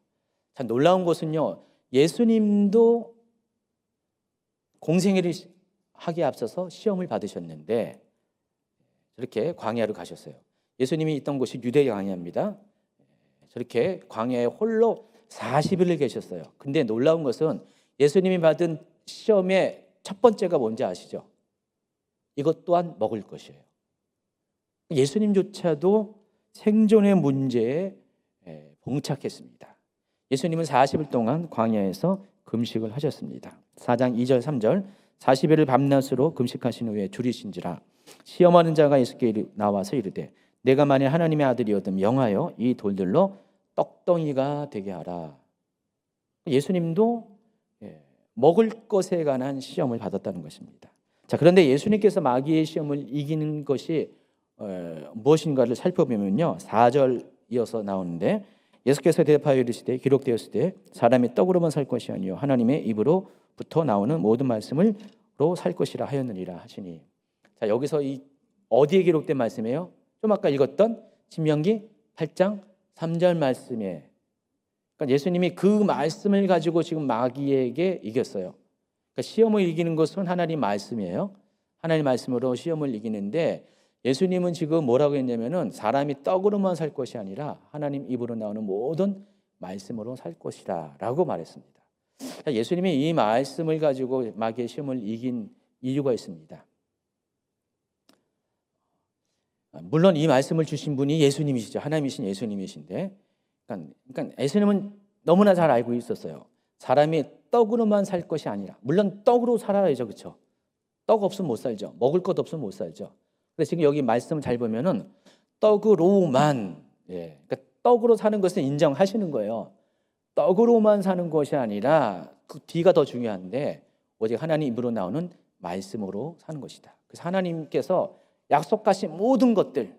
참 놀라운 것은요, 예수님도 공생애를 하기에 앞서서 시험을 받으셨는데 저렇게 광야로 가셨어요. 예수님이 있던 곳이 유대 광야입니다. 저렇게 광야에 홀로 40일을 계셨어요. 근데 놀라운 것은 예수님이 받은 시험의 첫 번째가 뭔지 아시죠? 이것 또한 먹을 것이에요. 예수님조차도 생존의 문제에 봉착했습니다. 예수님은 40일 동안 광야에서 금식을 하셨습니다. 4장 2절 3절 40일을 밤낮으로 금식하신 후에 줄이신지라 시험하는 자가 예수께 나와서 이르되 내가 만일 하나님의 아들이어도 명하여 이 돌들로 떡덩이가 되게 하라. 예수님도 먹을 것에 관한 시험을 받았다는 것입니다. 자, 그런데 예수님께서 마귀의 시험을 이기는 것이 무엇인가를 살펴보면요, 4절 이어서 나오는데 예수께서 대답하여 이르시되 기록되었으되 사람이 떡으로만 살 것이 아니요 하나님의 입으로부터 나오는 모든 말씀으로 살 것이라 하였느니라 하시니. 자, 여기서 이 어디에 기록된 말씀이에요? 좀 아까 읽었던 신명기 8장 3절 말씀에. 그러니까 예수님이 그 말씀을 가지고 지금 마귀에게 이겼어요. 그러니까 시험을 이기는 것은 하나님 말씀이에요. 하나님 말씀으로 시험을 이기는데 예수님은 지금 뭐라고 했냐면은 사람이 떡으로만 살 것이 아니라 하나님 입으로 나오는 모든 말씀으로 살 것이다 라고 말했습니다. 예수님이 이 말씀을 가지고 마귀의 시험을 이긴 이유가 있습니다. 물론 이 말씀을 주신 분이 예수님이시죠. 하나님이신 예수님이신데, 그러니까 예수님은 너무나 잘 알고 있었어요. 사람이 떡으로만 살 것이 아니라, 물론 떡으로 살아야죠, 그렇죠? 떡 없으면 못 살죠. 먹을 것 없으면 못 살죠. 근데 지금 여기 말씀을 잘 보면은 떡으로만, 그러니까 떡으로 사는 것을 인정하시는 거예요. 떡으로만 사는 것이 아니라 그 뒤가 더 중요한데 오직 하나님 입으로 나오는 말씀으로 사는 것이다. 그래서 하나님께서 약속하신 모든 것들,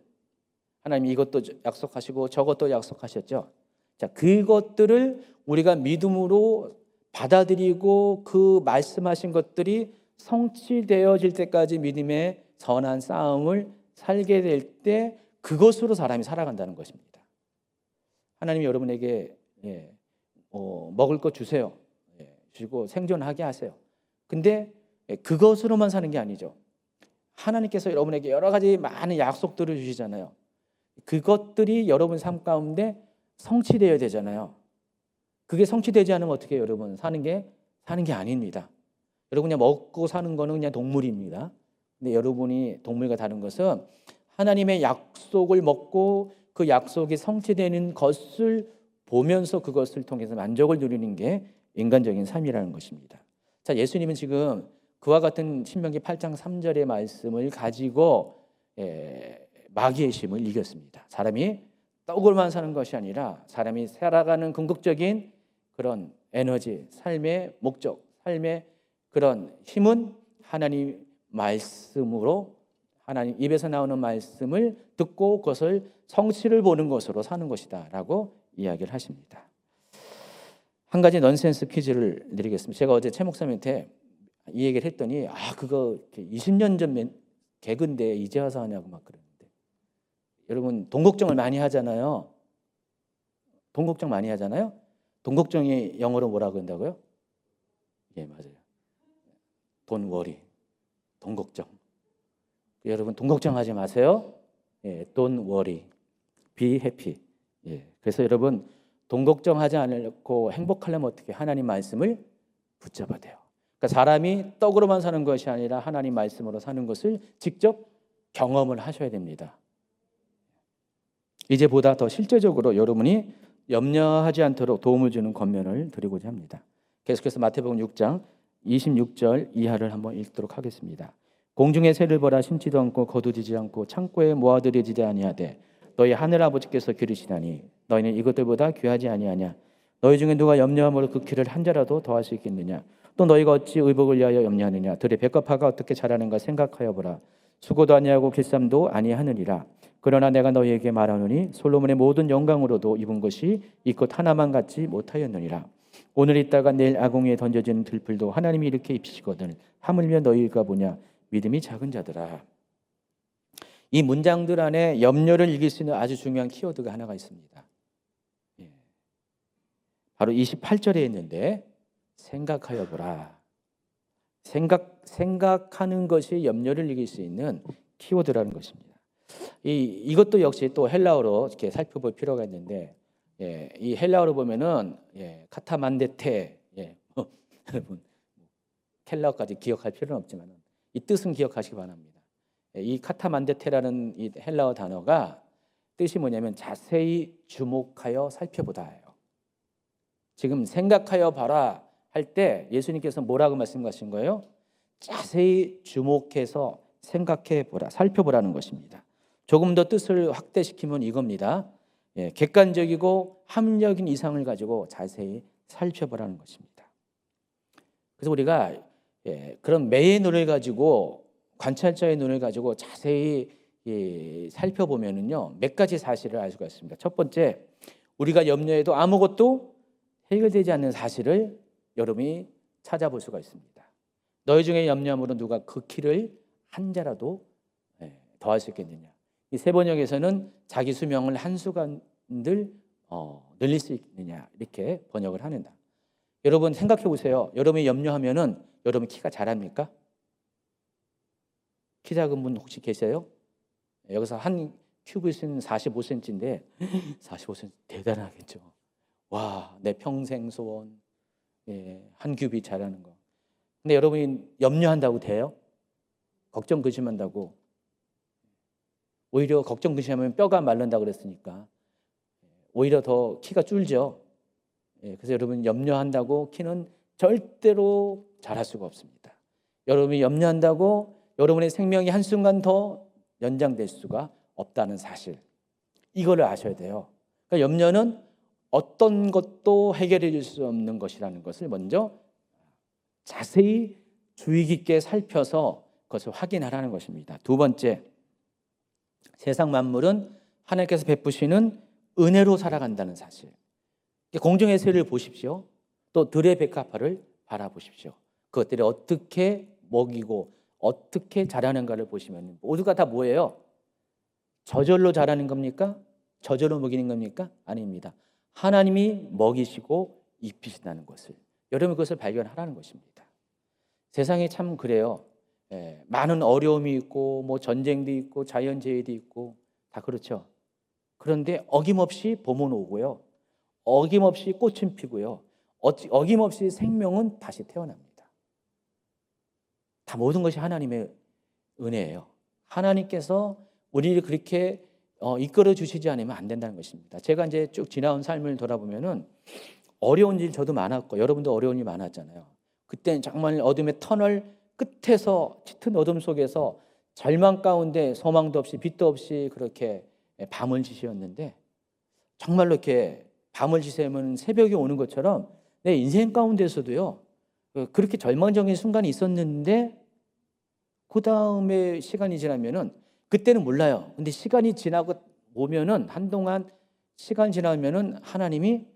하나님 이것도 약속하시고 저것도 약속하셨죠. 자, 그것들을 우리가 믿음으로 받아들이고 그 말씀하신 것들이 성취되어질 때까지 믿음의 선한 싸움을 살게 될 때 그것으로 사람이 살아간다는 것입니다. 하나님이 여러분에게 먹을 것 주세요. 주시고 생존하게 하세요. 근데 그것으로만 사는 게 아니죠. 하나님께서 여러분에게 여러 가지 많은 약속들을 주시잖아요. 그것들이 여러분 삶 가운데 성취되어야 되잖아요. 그게 성취되지 않으면 어떻게 해요, 여러분? 사는 게 아닙니다. 여러분 그냥 먹고 사는 거는 그냥 동물입니다. 근데 여러분이 동물과 다른 것은 하나님의 약속을 먹고 그 약속이 성취되는 것을 보면서 그것을 통해서 만족을 누리는 게 인간적인 삶이라는 것입니다. 자, 예수님은 지금 그와 같은 신명기 8장 3절의 말씀을 가지고 마귀의 힘을 이겼습니다. 사람이 떡으로만 사는 것이 아니라 사람이 살아가는 궁극적인 그런 에너지, 삶의 목적, 삶의 그런 힘은 하나님 말씀으로, 하나님 입에서 나오는 말씀을 듣고 그것을 성취를 보는 것으로 사는 것이다 라고 이야기를 하십니다. 한 가지 넌센스 퀴즈를 드리겠습니다. 제가 어제 최 목사님한테 이 얘기를 했더니 그거 20년 전 개그인데 이제 와서 하냐고 막 그러는데, 여러분 돈 걱정을 많이 하잖아요. 돈 걱정 많이 하잖아요. 돈 걱정이 영어로 뭐라고 한다고요? 예, 맞아요. 돈 워리, 돈 걱정. 여러분 돈 걱정하지 마세요. Don't worry, be happy. 그래서 여러분 돈 걱정하지 않고 행복하려면 어떻게? 하나님 말씀을 붙잡아야 돼요. 그러니까 사람이 떡으로만 사는 것이 아니라 하나님 말씀으로 사는 것을 직접 경험을 하셔야 됩니다. 이제 보다 더 실제적으로 여러분이 염려하지 않도록 도움을 주는 권면을 드리고자 합니다. 계속해서 마태복음 6장 26절 이하를 한번 읽도록 하겠습니다. 공중의 새를 보라, 심지도 않고 거두지지 않고 창고에 모아들여지지 아니하되 너희 하늘 아버지께서 기르시나니 너희는 이것들보다 귀하지 아니하냐? 너희 중에 누가 염려함으로 그 귀를 한 자라도 더할 수 있겠느냐? 또 너희가 어찌 의복을 위하여 염려하느냐? 들의 백합화가 어떻게 자라는가 생각하여 보라. 수고도 아니하고 길쌈도 아니하느니라. 그러나 내가 너희에게 말하노니 솔로몬의 모든 영광으로도 입은 것이 이것 하나만 갖지 못하였느니라. 오늘 있다가 내일 아궁이에 던져지는 들풀도 하나님이 이렇게 입히시거든 하물며 너희가 보냐? 믿음이 작은 자들아. 이 문장들 안에 염려를 이길 수 있는 아주 중요한 키워드가 하나가 있습니다. 바로 28절에 있는데 생각하여 보라. 생각하는 것이 염려를 이길 수 있는 키워드라는 것입니다. 이것도 역시 또 헬라어로 이렇게 살펴볼 필요가 있는데, 이 헬라어로 보면은 카타만데테, 여러분 헬라어까지 기억할 필요는 없지만 이 뜻은 기억하시기 바랍니다. 이 카타만데테라는 이 헬라어 단어가 뜻이 뭐냐면 자세히 주목하여 살펴보다예요. 지금 생각하여 봐라 할 때 예수님께서 뭐라고 말씀하신 거예요? 자세히 주목해서 생각해 보라, 살펴보라는 것입니다. 조금 더 뜻을 확대시키면 이겁니다. 객관적이고 합리적인 이상을 가지고 자세히 살펴보라는 것입니다. 그래서 우리가 그런 매의 눈을 가지고, 관찰자의 눈을 가지고 자세히 살펴보면은요 몇 가지 사실을 알 수가 있습니다. 첫 번째, 우리가 염려해도 아무것도 해결되지 않는 사실을 여러분이 찾아볼 수가 있습니다. 너희 중에 염려함으로 누가 그 키를 한 자라도 더할 수 있겠느냐. 이 세 번역에서는 자기 수명을 한순간들 늘릴 수 있느냐 이렇게 번역을 하는다. 여러분 생각해 보세요. 여러분이 염려하면은 여러분 키가 자랍니까? 키 작은 분 혹시 계세요? 여기서 한 큐빗은 45cm인데 45cm 대단하겠죠. 와, 내 평생 소원. 한 큐빗 자라는 거. 근데 여러분이 염려한다고 돼요? 걱정 근심한다고. 오히려 걱정 근심하면 뼈가 마른다고 그랬으니까 오히려 더 키가 줄죠. 그래서 여러분 염려한다고 키는 절대로 자랄 수가 없습니다. 여러분이 염려한다고 여러분의 생명이 한순간 더 연장될 수가 없다는 사실, 이거를 아셔야 돼요. 그러니까 염려는 어떤 것도 해결해 줄 수 없는 것이라는 것을 먼저 자세히 주의 깊게 살펴서 그것을 확인하라는 것입니다. 두 번째, 세상 만물은 하나님께서 베푸시는 은혜로 살아간다는 사실. 공중의 새를 보십시오. 또 들의 백합화를 바라보십시오. 그것들이 어떻게 먹이고 어떻게 자라는가를 보시면 모두가 다 뭐예요? 저절로 자라는 겁니까? 저절로 먹이는 겁니까? 아닙니다. 하나님이 먹이시고 입히신다는 것을 여러분 그것을 발견하라는 것입니다. 세상이 참 그래요. 많은 어려움이 있고 뭐 전쟁도 있고 자연재해도 있고 다 그렇죠. 그런데 어김없이 봄은 오고요. 어김없이 꽃은 피고요. 어김없이 생명은 다시 태어납니다. 다 모든 것이 하나님의 은혜예요. 하나님께서 우리를 그렇게 이끌어 주시지 않으면 안 된다는 것입니다. 제가 이제 쭉 지나온 삶을 돌아보면은 어려운 일 저도 많았고 여러분도 어려운 일 많았잖아요. 그때는 정말 어둠의 터널 끝에서 짙은 어둠 속에서 절망 가운데 소망도 없이 빛도 없이 그렇게 밤을 지새웠는데 정말로 이렇게 밤을 지새우면 새벽이 오는 것처럼 내 인생 가운데서도요 그렇게 절망적인 순간이 있었는데 그 다음에 시간이 지나면은 그때는 몰라요. 근데 시간이 지나고 오면은 한동안 시간 지나면은 하나님이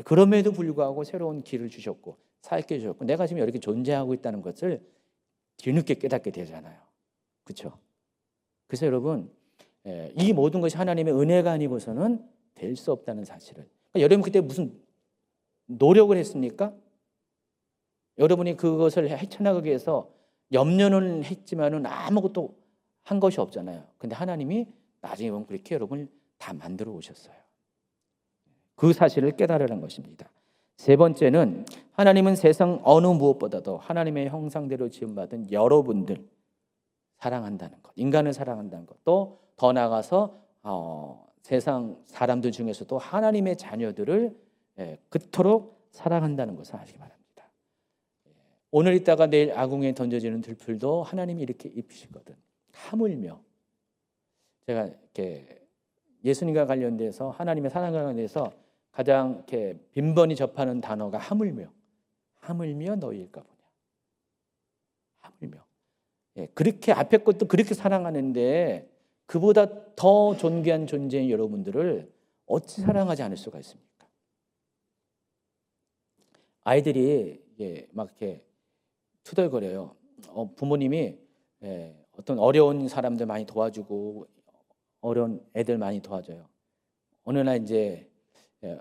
그럼에도 불구하고 새로운 길을 주셨고 살게 주셨고 내가 지금 이렇게 존재하고 있다는 것을 뒤늦게 깨닫게 되잖아요. 그렇죠? 그래서 여러분 이 모든 것이 하나님의 은혜가 아니고서는 될 수 없다는 사실을. 그러니까 여러분 그때 무슨 노력을 했습니까? 여러분이 그것을 헤쳐나가기 위해서 염려는 했지만은 아무것도 한 것이 없잖아요. 근데 하나님이 나중에 보면 그렇게 여러분을 다 만들어 오셨어요. 그 사실을 깨달으라는 것입니다. 세 번째는 하나님은 세상 어느 무엇보다도 하나님의 형상대로 지음받은 여러분들 사랑한다는 것, 인간을 사랑한다는 것, 또 더 나아가서 세상 사람들 중에서도 하나님의 자녀들을 그토록 사랑한다는 것을 아시기 바랍니다. 오늘 있다가 내일 아궁이에 던져지는 들풀도 하나님이 이렇게 입히시거든. 하물며 제가 이렇게 예수님과 관련돼서 하나님의 사랑과 관련돼서 가장 이렇게 빈번히 접하는 단어가 하물며 너희일까 보냐. 하물며. 그렇게 앞에 것도 그렇게 사랑하는데 그보다 더 존귀한 존재인 여러분들을 어찌 사랑하지 않을 수가 있습니까? 아이들이 막 이렇게 투덜거려요. 부모님이 어떤 어려운 사람들 많이 도와주고 어려운 애들 많이 도와줘요. 어느 날 이제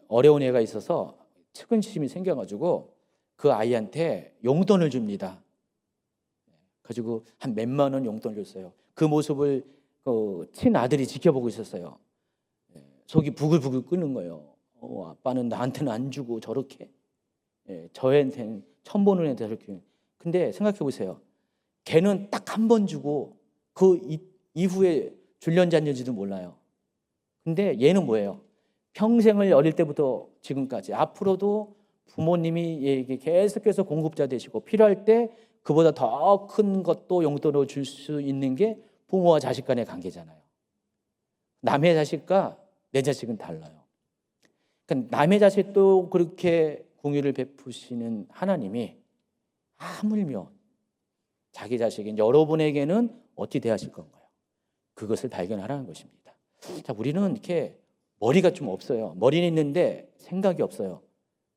어려운 애가 있어서 측은지심이 생겨가지고 그 아이한테 용돈을 줍니다. 가지고 한 몇만 원 용돈을 줬어요. 그 모습을 그 친아들이 지켜보고 있었어요. 속이 부글부글 끓는 거예요. 아빠는 나한테는 안 주고 저렇게 저한테는 처음 보는 애한테 저렇게. 근데 생각해 보세요. 걔는 딱 한 번 주고 그 이후에 줄련지 안 줄지도 몰라요. 근데 얘는 뭐예요? 평생을 어릴 때부터 지금까지 앞으로도 부모님이 얘에게 계속해서 공급자 되시고 필요할 때 그보다 더 큰 것도 용돈으로 줄 수 있는 게 부모와 자식 간의 관계잖아요. 남의 자식과 내 자식은 달라요. 그러니까 남의 자식도 그렇게 공유를 베푸시는 하나님이 하물며 자기 자식인 여러분에게는 어떻게 대하실 건가요? 그것을 발견하라는 것입니다. 자, 우리는 이렇게 머리가 좀 없어요. 머리는 있는데 생각이 없어요.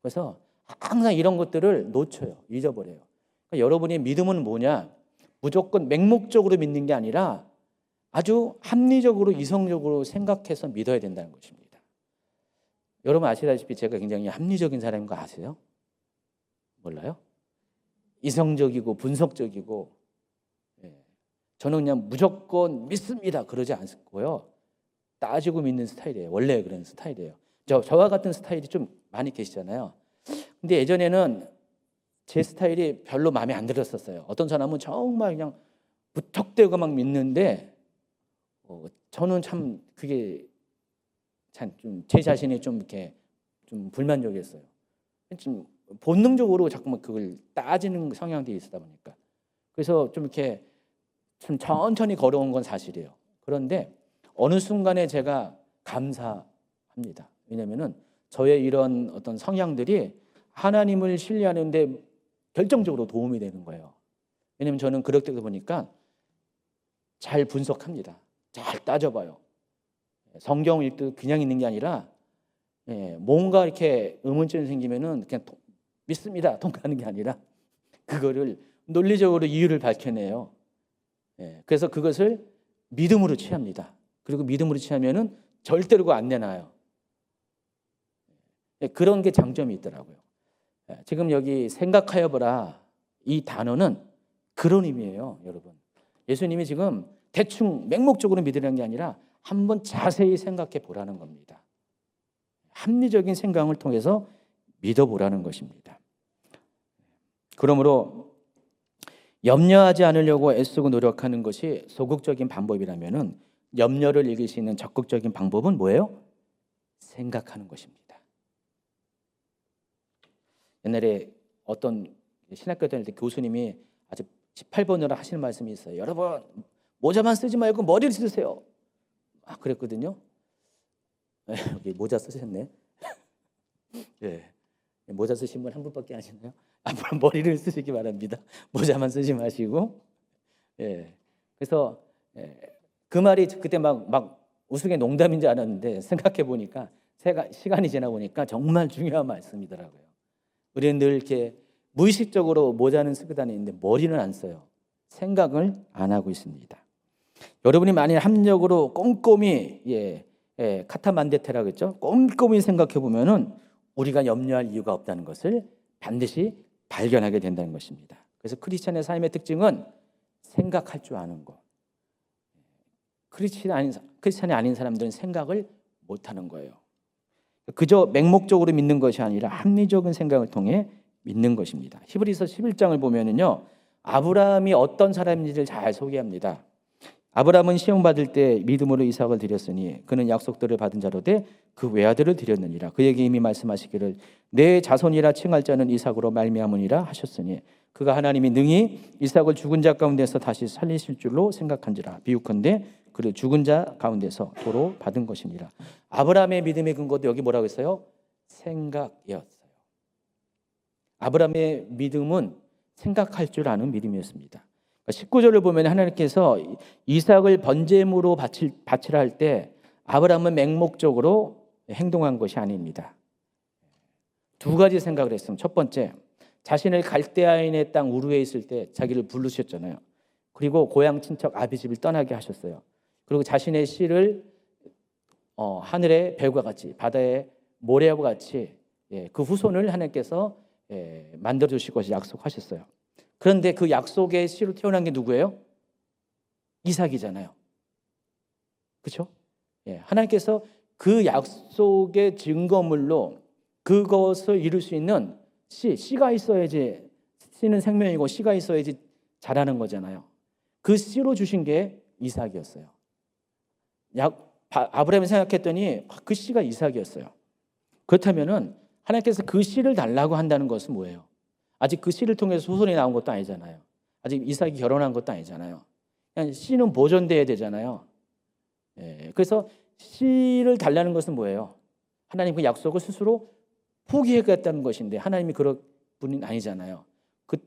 그래서 항상 이런 것들을 놓쳐요. 잊어버려요. 그러니까 여러분의 믿음은 뭐냐? 무조건 맹목적으로 믿는 게 아니라 아주 합리적으로 이성적으로 생각해서 믿어야 된다는 것입니다. 여러분 아시다시피 제가 굉장히 합리적인 사람인 거 아세요? 몰라요? 이성적이고 분석적이고, 저는 그냥 무조건 믿습니다 그러지 않고요. 따지고 믿는 스타일이에요. 원래 그런 스타일이에요. 저와 같은 스타일이 좀 많이 계시잖아요. 근데 예전에는 제 스타일이 별로 마음에 안 들었었어요. 어떤 사람은 정말 그냥 무턱대고 막 믿는데, 저는 참 그게 참 좀 제 자신이 좀 이렇게 좀 불만족했어요. 좀 본능적으로 자꾸만 그걸 따지는 성향들이 있다 보니까. 그래서 좀 이렇게 좀 천천히 걸어온 건 사실이에요. 그런데 어느 순간에 제가 감사합니다. 왜냐하면은 저의 이런 어떤 성향들이 하나님을 신뢰하는데 결정적으로 도움이 되는 거예요. 왜냐하면 저는 그렇게 보니까 잘 분석합니다. 잘 따져봐요. 성경 읽도 그냥 있는 게 아니라, 뭔가 이렇게 의문점이 생기면은 그냥 믿습니다 통과하는 게 아니라 그거를 논리적으로 이유를 밝혀내요. 그래서 그것을 믿음으로 취합니다. 그리고 믿음으로 취하면은 절대로 그거 안 내놔요. 그런 게 장점이 있더라고요. 지금 여기 생각하여 보라 이 단어는 그런 의미예요, 여러분. 예수님이 지금 대충 맹목적으로 믿으라는 게 아니라 한번 자세히 생각해 보라는 겁니다. 합리적인 생각을 통해서 믿어보라는 것입니다. 그러므로 염려하지 않으려고 애쓰고 노력하는 것이 소극적인 방법이라면은 염려를 이길 수 있는 적극적인 방법은 뭐예요? 생각하는 것입니다. 옛날에 어떤 신학교 다닐 때 교수님이 아주 18번으로 하시는 말씀이 있어요. 여러분 모자만 쓰지 말고 머리를 쓰세요. 그랬거든요. 여기 모자 쓰셨네. 모자 쓰신 분 한 분밖에 아시나요? 앞으로 머리를 쓰시기 바랍니다. 모자만 쓰지 마시고. 그래서 그 말이 그때 막 우스개 농담인 줄 알았는데 생각해 보니까 시간이 지나 보니까 정말 중요한 말씀이더라고요. 우리는 늘 이렇게 무의식적으로 모자는 쓰고 다니는데 머리는 안 써요. 생각을 안 하고 있습니다. 여러분이 만일 합리적으로 꼼꼼히 카타만데테라고 했죠. 꼼꼼히 생각해 보면은 우리가 염려할 이유가 없다는 것을 반드시 발견하게 된다는 것입니다. 그래서 크리스찬의 삶의 특징은 생각할 줄 아는 것. 크리스찬이 아닌 사람들은 생각을 못하는 거예요. 그저 맹목적으로 믿는 것이 아니라 합리적인 생각을 통해 믿는 것입니다. 히브리서 11장을 보면은요, 아브라함이 어떤 사람인지를 잘 소개합니다. 아브라함은 시험 받을 때 믿음으로 이삭을 드렸으니 그는 약속들을 받은 자로 돼 그 외아들을 드렸느니라. 그에게 이미 말씀하시기를 내 자손이라 칭할 자는 이삭으로 말미암으니라 하셨으니 그가 하나님이 능히 이삭을 죽은 자 가운데서 다시 살리실 줄로 생각한지라. 비유컨대 그를 죽은 자 가운데서 도로 받은 것이니라. 아브라함의 믿음의 근거도 여기 뭐라고 했어요? 생각이었어요. 아브라함의 믿음은 생각할 줄 아는 믿음이었습니다. 19절을 보면 하나님께서 이삭을 번제물로 바치라 할 때 아브라함은 맹목적으로 행동한 것이 아닙니다. 두 가지 생각을 했습니다. 첫 번째, 자신을 갈대아인의 땅 우르에 있을 때 자기를 부르셨잖아요. 그리고 고향 친척 아비집을 떠나게 하셨어요. 그리고 자신의 씨를 하늘의 별과 같이 바다의 모래와 같이 그 후손을 하나님께서 만들어 주실 것을 약속하셨어요. 그런데 그 약속의 씨로 태어난 게 누구예요? 이삭이잖아요. 그렇죠? 하나님께서 그 약속의 증거물로 그것을 이룰 수 있는 씨가 있어야지, 씨는 생명이고 씨가 있어야지 자라는 거잖아요. 그 씨로 주신 게 이삭이었어요. 아브라함이 생각했더니 그 씨가 이삭이었어요. 그렇다면은 하나님께서 그 씨를 달라고 한다는 것은 뭐예요? 아직 그 씨를 통해서 후손이 나온 것도 아니잖아요. 아직 이삭이 결혼한 것도 아니잖아요. 그냥 씨는 보존돼야 되잖아요. 그래서 씨를 달라는 것은 뭐예요? 하나님 그 약속을 스스로 포기했다는 것인데 하나님이 그런 분이 아니잖아요.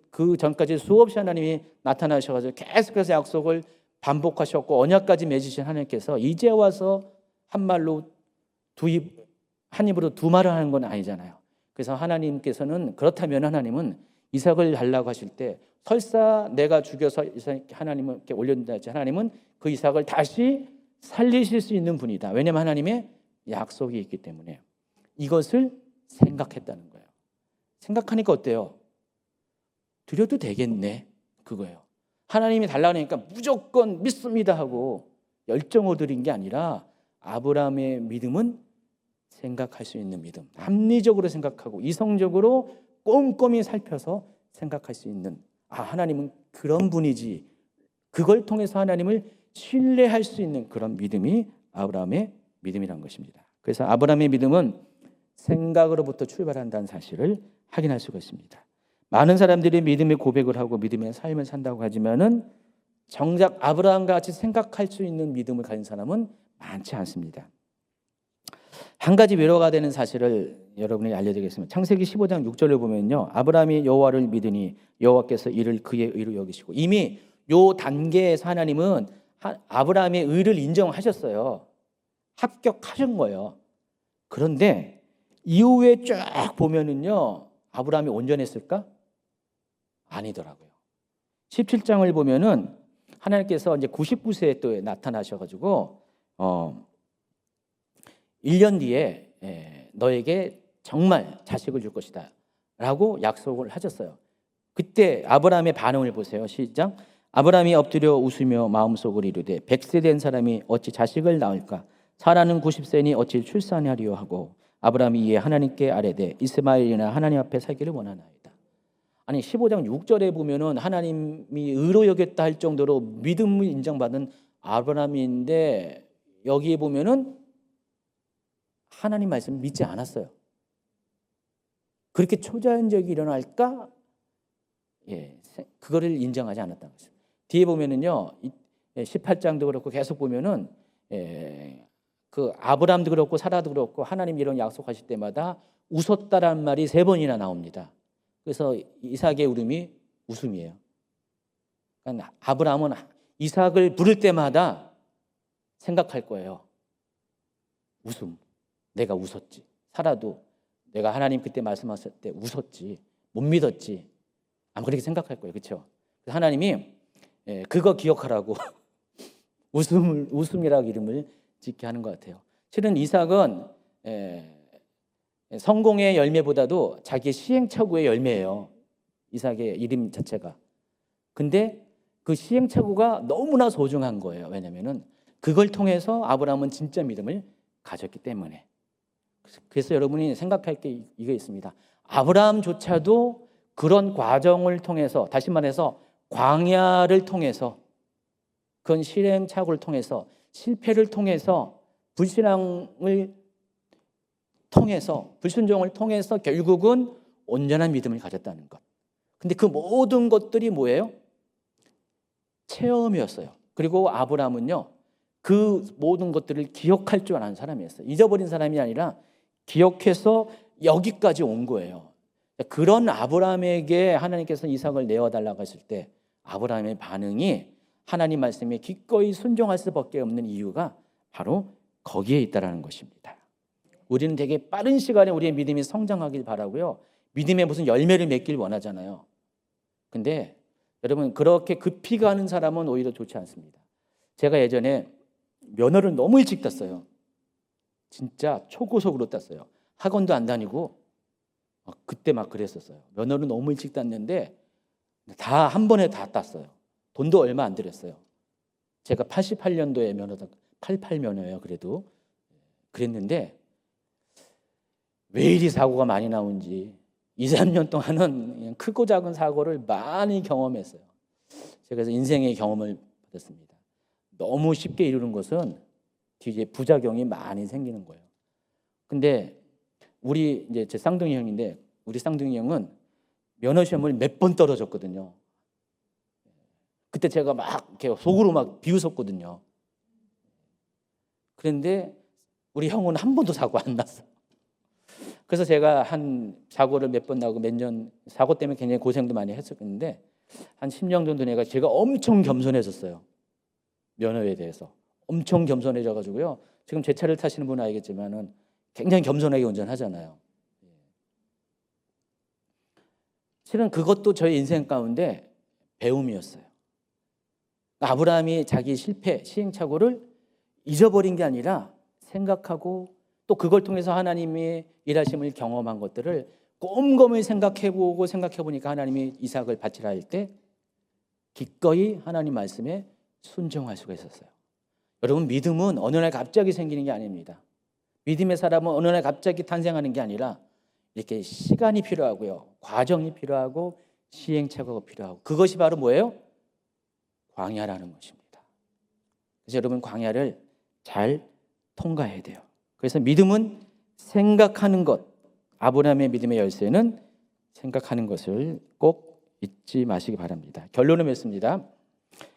그 전까지 수없이 하나님이 나타나셔가지고 계속해서 약속을 반복하셨고 언약까지 맺으신 하나님께서 이제 와서 한 말로 한 입으로 두 말을 하는 건 아니잖아요. 그래서 하나님께서는, 그렇다면 하나님은 이삭을 달라고 하실 때 설사 내가 죽여서 하나님께 올려준다 할지 하나님은 그 이삭을 다시 살리실 수 있는 분이다. 왜냐하면 하나님의 약속이 있기 때문에. 이것을 생각했다는 거예요. 생각하니까 어때요? 드려도 되겠네, 그거예요. 하나님이 달라고 하니까 무조건 믿습니다 하고 열정을 드린 게 아니라 아브라함의 믿음은 생각할 수 있는 믿음, 합리적으로 생각하고 이성적으로 꼼꼼히 살펴서 생각할 수 있는, 하나님은 그런 분이지, 그걸 통해서 하나님을 신뢰할 수 있는 그런 믿음이 아브라함의 믿음이란 것입니다. 그래서 아브라함의 믿음은 생각으로부터 출발한다는 사실을 확인할 수가 있습니다. 많은 사람들이 믿음의 고백을 하고 믿음의 삶을 산다고 하지만은 정작 아브라함과 같이 생각할 수 있는 믿음을 가진 사람은 많지 않습니다. 한 가지 위로가 되는 사실을 여러분에게 알려드리겠습니다. 창세기 15장 6절을 보면요, 아브라함이 여호와를 믿으니 여호와께서 이를 그의 의로 여기시고, 이미 요 단계에서 하나님은 아브라함의 의를 인정하셨어요. 합격하신 거예요. 그런데 이후에 쫙 보면은요, 아브라함이 온전했을까? 아니더라고요. 17장을 보면은 하나님께서 이제 99세에 또 나타나셔가지고 1년 뒤에 너에게 정말 자식을 줄 것이다 라고 약속을 하셨어요. 그때 아브라함의 반응을 보세요. 시작. 아브라함이 엎드려 웃으며 마음속으로 이르되 100세 된 사람이 어찌 자식을 낳을까? 사라는 90세니 어찌 출산하리요 하고, 아브라함이 이에 하나님께 아뢰되 이스마엘이나 하나님 앞에 살기를 원하나이다. 아니 15장 6절에 보면은 하나님이 의로 여겼다 할 정도로 믿음을 인정받은 아브라함인데, 여기에 보면은 하나님 말씀 믿지 않았어요. 그렇게 초자연적이 일어날까? 그거를 인정하지 않았다는 것입니다. 뒤에 보면은요, 18장도 그렇고 계속 보면은 그 아브라함도 그렇고 사라도 그렇고 하나님 이런 약속하실 때마다 웃었다라는 말이 3번이나 나옵니다. 그래서 이삭의 울음이 웃음이에요. 그러니까 아브라함은 이삭을 부를 때마다 생각할 거예요. 웃음. 내가 웃었지. 사라도 내가 하나님 그때 말씀하실 때 웃었지. 못 믿었지. 아마 그렇게 생각할 거예요. 그렇죠? 하나님이 그거 기억하라고 웃음이라고 이름을 짓게 하는 것 같아요. 실은 이삭은 성공의 열매보다도 자기의 시행착오의 열매예요. 이삭의 이름 자체가. 근데 그 시행착오가 너무나 소중한 거예요. 왜냐하면 그걸 통해서 아브라함은 진짜 믿음을 가졌기 때문에. 그래서 여러분이 생각할 게 이게 있습니다. 아브라함조차도 그런 과정을 통해서, 다시 말해서 광야를 통해서, 그런 시행착오를 통해서, 실패를 통해서, 불신앙을 통해서, 불순종을 통해서 결국은 온전한 믿음을 가졌다는 것. 근데 그 모든 것들이 뭐예요? 체험이었어요. 그리고 아브라함은요, 그 모든 것들을 기억할 줄 아는 사람이었어요. 잊어버린 사람이 아니라 기억해서 여기까지 온 거예요. 그런 아브라함에게 하나님께서 이삭을 내어달라고 했을 때 아브라함의 반응이 하나님 말씀에 기꺼이 순종할 수밖에 없는 이유가 바로 거기에 있다는 것입니다. 우리는 되게 빠른 시간에 우리의 믿음이 성장하길 바라고요, 믿음의 무슨 열매를 맺길 원하잖아요. 근데 여러분, 그렇게 급히 가는 사람은 오히려 좋지 않습니다. 제가 예전에 면허를 너무 일찍 땄어요. 진짜 초고속으로 땄어요. 학원도 안 다니고 그때 막 그랬었어요. 면허를 너무 일찍 땄는데 다 한 번에 다 땄어요. 돈도 얼마 안 들였어요. 제가 88년도에 면허다, 88 면허예요. 그래도 그랬는데 왜 이리 사고가 많이 나온지 2, 3년 동안은 그냥 크고 작은 사고를 많이 경험했어요. 제가 그래서 인생의 경험을 받았습니다. 너무 쉽게 이루는 것은 뒤에 부작용이 많이 생기는 거예요. 근데 우리 이제 제 쌍둥이 형인데, 우리 쌍둥이 형은 면허 시험을 몇 번 떨어졌거든요. 그때 제가 막 이렇게 속으로 막 비웃었거든요. 그런데 우리 형은 한 번도 사고 안 났어. 그래서 제가 한 사고를 몇 번 나고 몇 년, 사고 때문에 굉장히 고생도 많이 했었는데 한 10년 정도 내가 제가 엄청 겸손해졌어요. 면허에 대해서 엄청 겸손해져 가지고요, 지금 제 차를 타시는 분은 알겠지만은 굉장히 겸손하게 운전하잖아요. 실은 그것도 저의 인생 가운데 배움이었어요. 아브라함이 자기 실패, 시행착오를 잊어버린 게 아니라 생각하고 또 그걸 통해서 하나님의 일하심을 경험한 것들을 꼼꼼히 생각해보고 생각해보니까 하나님이 이삭을 바치라 할 때 기꺼이 하나님 말씀에 순종할 수가 있었어요. 여러분, 믿음은 어느 날 갑자기 생기는 게 아닙니다. 믿음의 사람은 어느 날 갑자기 탄생하는 게 아니라 이렇게 시간이 필요하고요, 과정이 필요하고 시행착오가 필요하고, 그것이 바로 뭐예요? 광야라는 것입니다. 그래서 여러분, 광야를 잘 통과해야 돼요. 그래서 믿음은 생각하는 것, 아브라함의 믿음의 열쇠는 생각하는 것을 꼭 잊지 마시기 바랍니다. 결론을 맺습니다.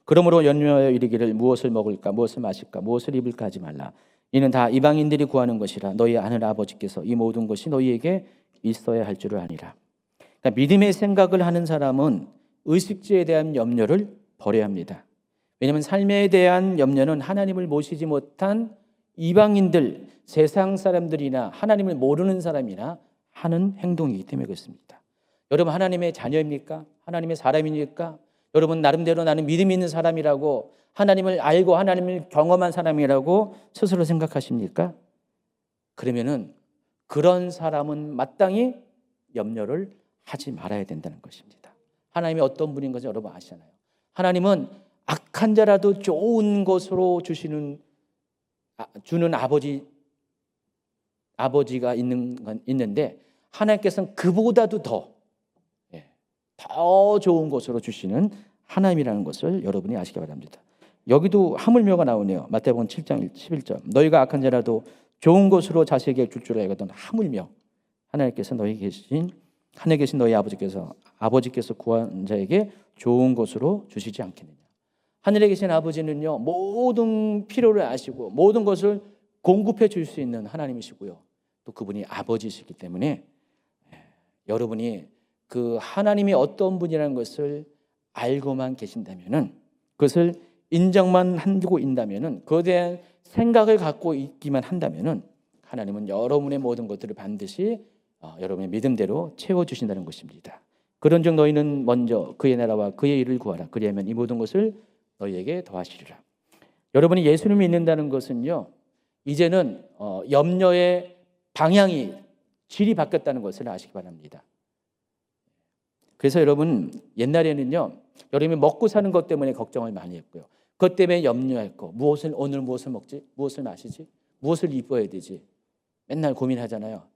그러므로 염려하여 이르기를 무엇을 먹을까, 무엇을 마실까, 무엇을 입을까 하지 말라. 이는 다 이방인들이 구하는 것이라. 너희 하늘 아버지께서 이 모든 것이 너희에게 있어야 할 줄을 아니라. 그러니까 믿음의 생각을 하는 사람은 의식주에 대한 염려를 버려야 합니다. 왜냐하면 삶에 대한 염려는 하나님을 모시지 못한 이방인들, 세상 사람들이나 하나님을 모르는 사람이나 하는 행동이기 때문에 그렇습니다. 여러분, 하나님의 자녀입니까? 하나님의 사람입니까? 여러분, 나름대로 나는 믿음이 있는 사람이라고, 하나님을 알고 하나님을 경험한 사람이라고 스스로 생각하십니까? 그러면은 그런 사람은 마땅히 염려를 하지 말아야 된다는 것입니다. 하나님이 어떤 분인 것을 여러분 아시잖아요. 하나님은 악한 자라도 좋은 것으로 주는 아버지가 있는데, 하나님께서는 그보다도 더 좋은 것으로 주시는 하나님이라는 것을 여러분이 아시기 바랍니다. 여기도 하물며가 나오네요. 마태복음 7장 11절. 너희가 악한 자라도 좋은 것으로 자식에게 줄 줄 알거든. 하물며 하나님께서 하늘에 계신 너희 아버지께서 구한 자에게 좋은 것으로 주시지 않겠느냐. 하늘에 계신 아버지는요, 모든 필요를 아시고 모든 것을 공급해 줄 수 있는 하나님이시고요, 또 그분이 아버지시기 때문에 여러분이 그 하나님이 어떤 분이라는 것을 알고만 계신다면은, 그것을 인정만 하고 있다면은, 그에 대한 생각을 갖고 있기만 한다면은, 하나님은 여러분의 모든 것들을 반드시 여러분의 믿음대로 채워주신다는 것입니다. 그런즉 너희는 먼저 그의 나라와 그의 일을 구하라. 그리하면 이 모든 것을 너희에게 더하시리라. 여러분이 예수님을 믿는다는 것은요, 이제는 염려의 방향이, 질이 바뀌었다는 것을 아시기 바랍니다. 그래서 여러분, 옛날에는요, 여러분이 먹고 사는 것 때문에 걱정을 많이 했고요, 그것 때문에 염려했고, 오늘 무엇을 먹지? 무엇을 마시지? 무엇을 입어야 되지? 맨날 고민하잖아요.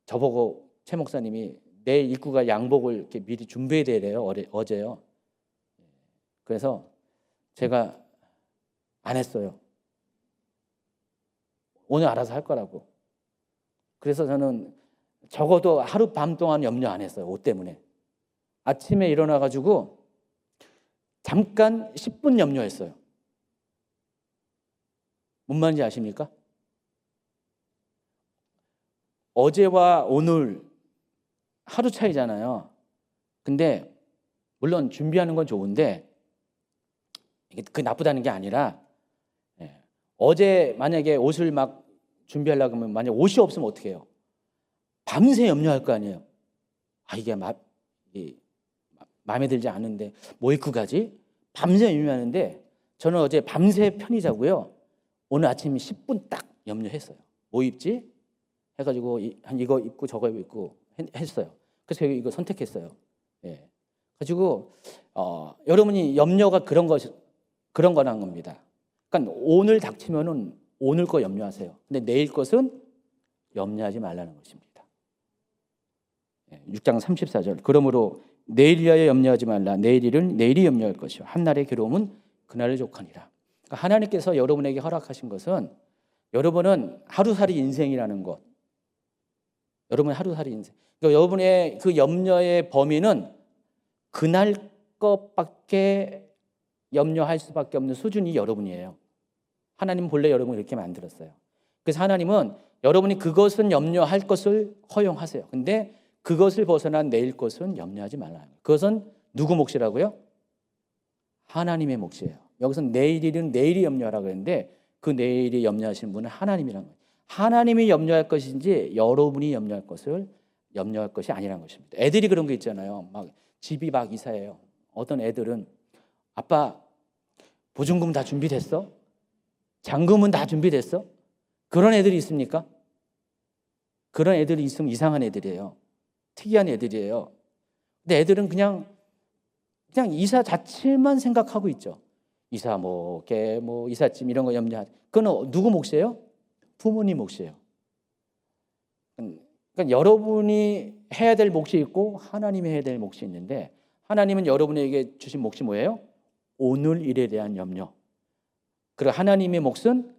저보고 최 목사님이 내일 입구가 양복을 이렇게 미리 준비해야 되래요. 어제요. 그래서 제가 안 했어요. 오늘 알아서 할 거라고. 그래서 저는 적어도 하루 밤 동안 염려 안 했어요. 옷 때문에. 아침에 일어나가지고 잠깐 10분 염려했어요. 뭔 말인지 아십니까? 어제와 오늘 하루 차이잖아요. 근데 물론 준비하는 건 좋은데 그게 나쁘다는 게 아니라, 어제 만약에 옷을 막 준비하려고 하면 만약 옷이 없으면 어떻게 해요? 밤새 염려할 거 아니에요. 이게 마음에 들지 않은데 뭐 입고 가지? 밤새 염려하는데, 저는 어제 밤새 편히 자고요, 오늘 아침 10분 딱 염려했어요. 뭐 입지? 해가지고 이거 입고 저거 입고 했어요. 그래서 이거 선택했어요. 가지고 여러분이 염려가 그런 거란 겁니다. 그러니까 오늘 닥치면은 오늘 거 염려하세요. 근데 내일 것은 염려하지 말라는 것입니다. 6장 34절. 그러므로 내일 위하여 염려하지 말라. 내일 일은 내일이 염려할 것이요 한날의 괴로움은 그날을 족하니라. 그러니까 하나님께서 여러분에게 허락하신 것은, 여러분은 하루살이 인생이라는 것. 여러분의 하루살이 인생. 그러니까 여러분의 그 염려의 범위는 그날 것밖에 염려할 수밖에 없는 수준이 여러분이에요. 하나님은 본래 여러분을 이렇게 만들었어요. 그래서 하나님은 여러분이 그것은 염려할 것을 허용하세요. 근데 그것을 벗어난 내일 것은 염려하지 말라는 거예요. 그것은 누구 몫이라고요? 하나님의 몫이에요. 여기서 내일 일은 내일이 염려하라고 했는데, 그 내일이 염려하시는 분은 하나님이란 거예요. 하나님이 염려할 것인지 여러분이 염려할 것이 아니라는 것입니다. 애들이 그런 거 있잖아요. 막 집이 막 이사해요. 어떤 애들은 아빠 보증금 다 준비됐어? 잔금은 다 준비됐어? 그런 애들이 있습니까? 그런 애들이 있으면 이상한 애들이에요. 특이한 애들이에요. 근데 애들은 그냥 이사 자체만 생각하고 있죠. 이사 이삿짐 이런 거 염려하지. 그건 누구 몫이에요? 부모님 몫이에요. 그러니까 여러분이 해야 될 몫이 있고 하나님이 해야 될 몫이 있는데, 하나님은 여러분에게 주신 몫이 뭐예요? 오늘 일에 대한 염려. 그리고 하나님의 몫은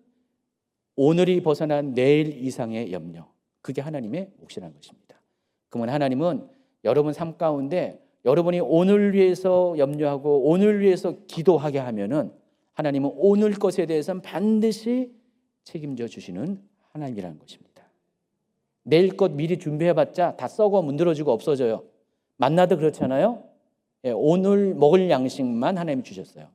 오늘이 벗어난 내일 이상의 염려. 그게 하나님의 몫이라는 것입니다. 그러면 하나님은 여러분 삶 가운데 여러분이 오늘 위해서 염려하고 오늘 위해서 기도하게 하면은 하나님은 오늘 것에 대해서는 반드시 책임져 주시는 하나님이라는 것입니다. 내일 것 미리 준비해봤자 다 썩어 문드러지고 없어져요. 만나도 그렇잖아요. 오늘 먹을 양식만 하나님이 주셨어요.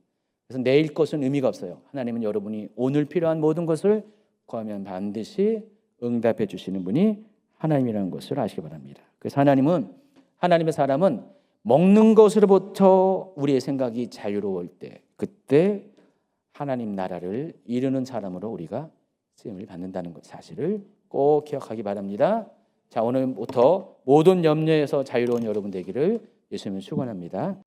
그래서 내일 것은 의미가 없어요. 하나님은 여러분이 오늘 필요한 모든 것을 구하면 반드시 응답해 주시는 분이 하나님이라는 것을 아시기 바랍니다. 그래서 하나님의 사람은 먹는 것으로부터 우리의 생각이 자유로울 때, 그때 하나님 나라를 이루는 사람으로 우리가 쓰임을 받는다는 것 사실을 꼭 기억하기 바랍니다. 자, 오늘부터 모든 염려에서 자유로운 여러분 되기를 예수님을 축원합니다.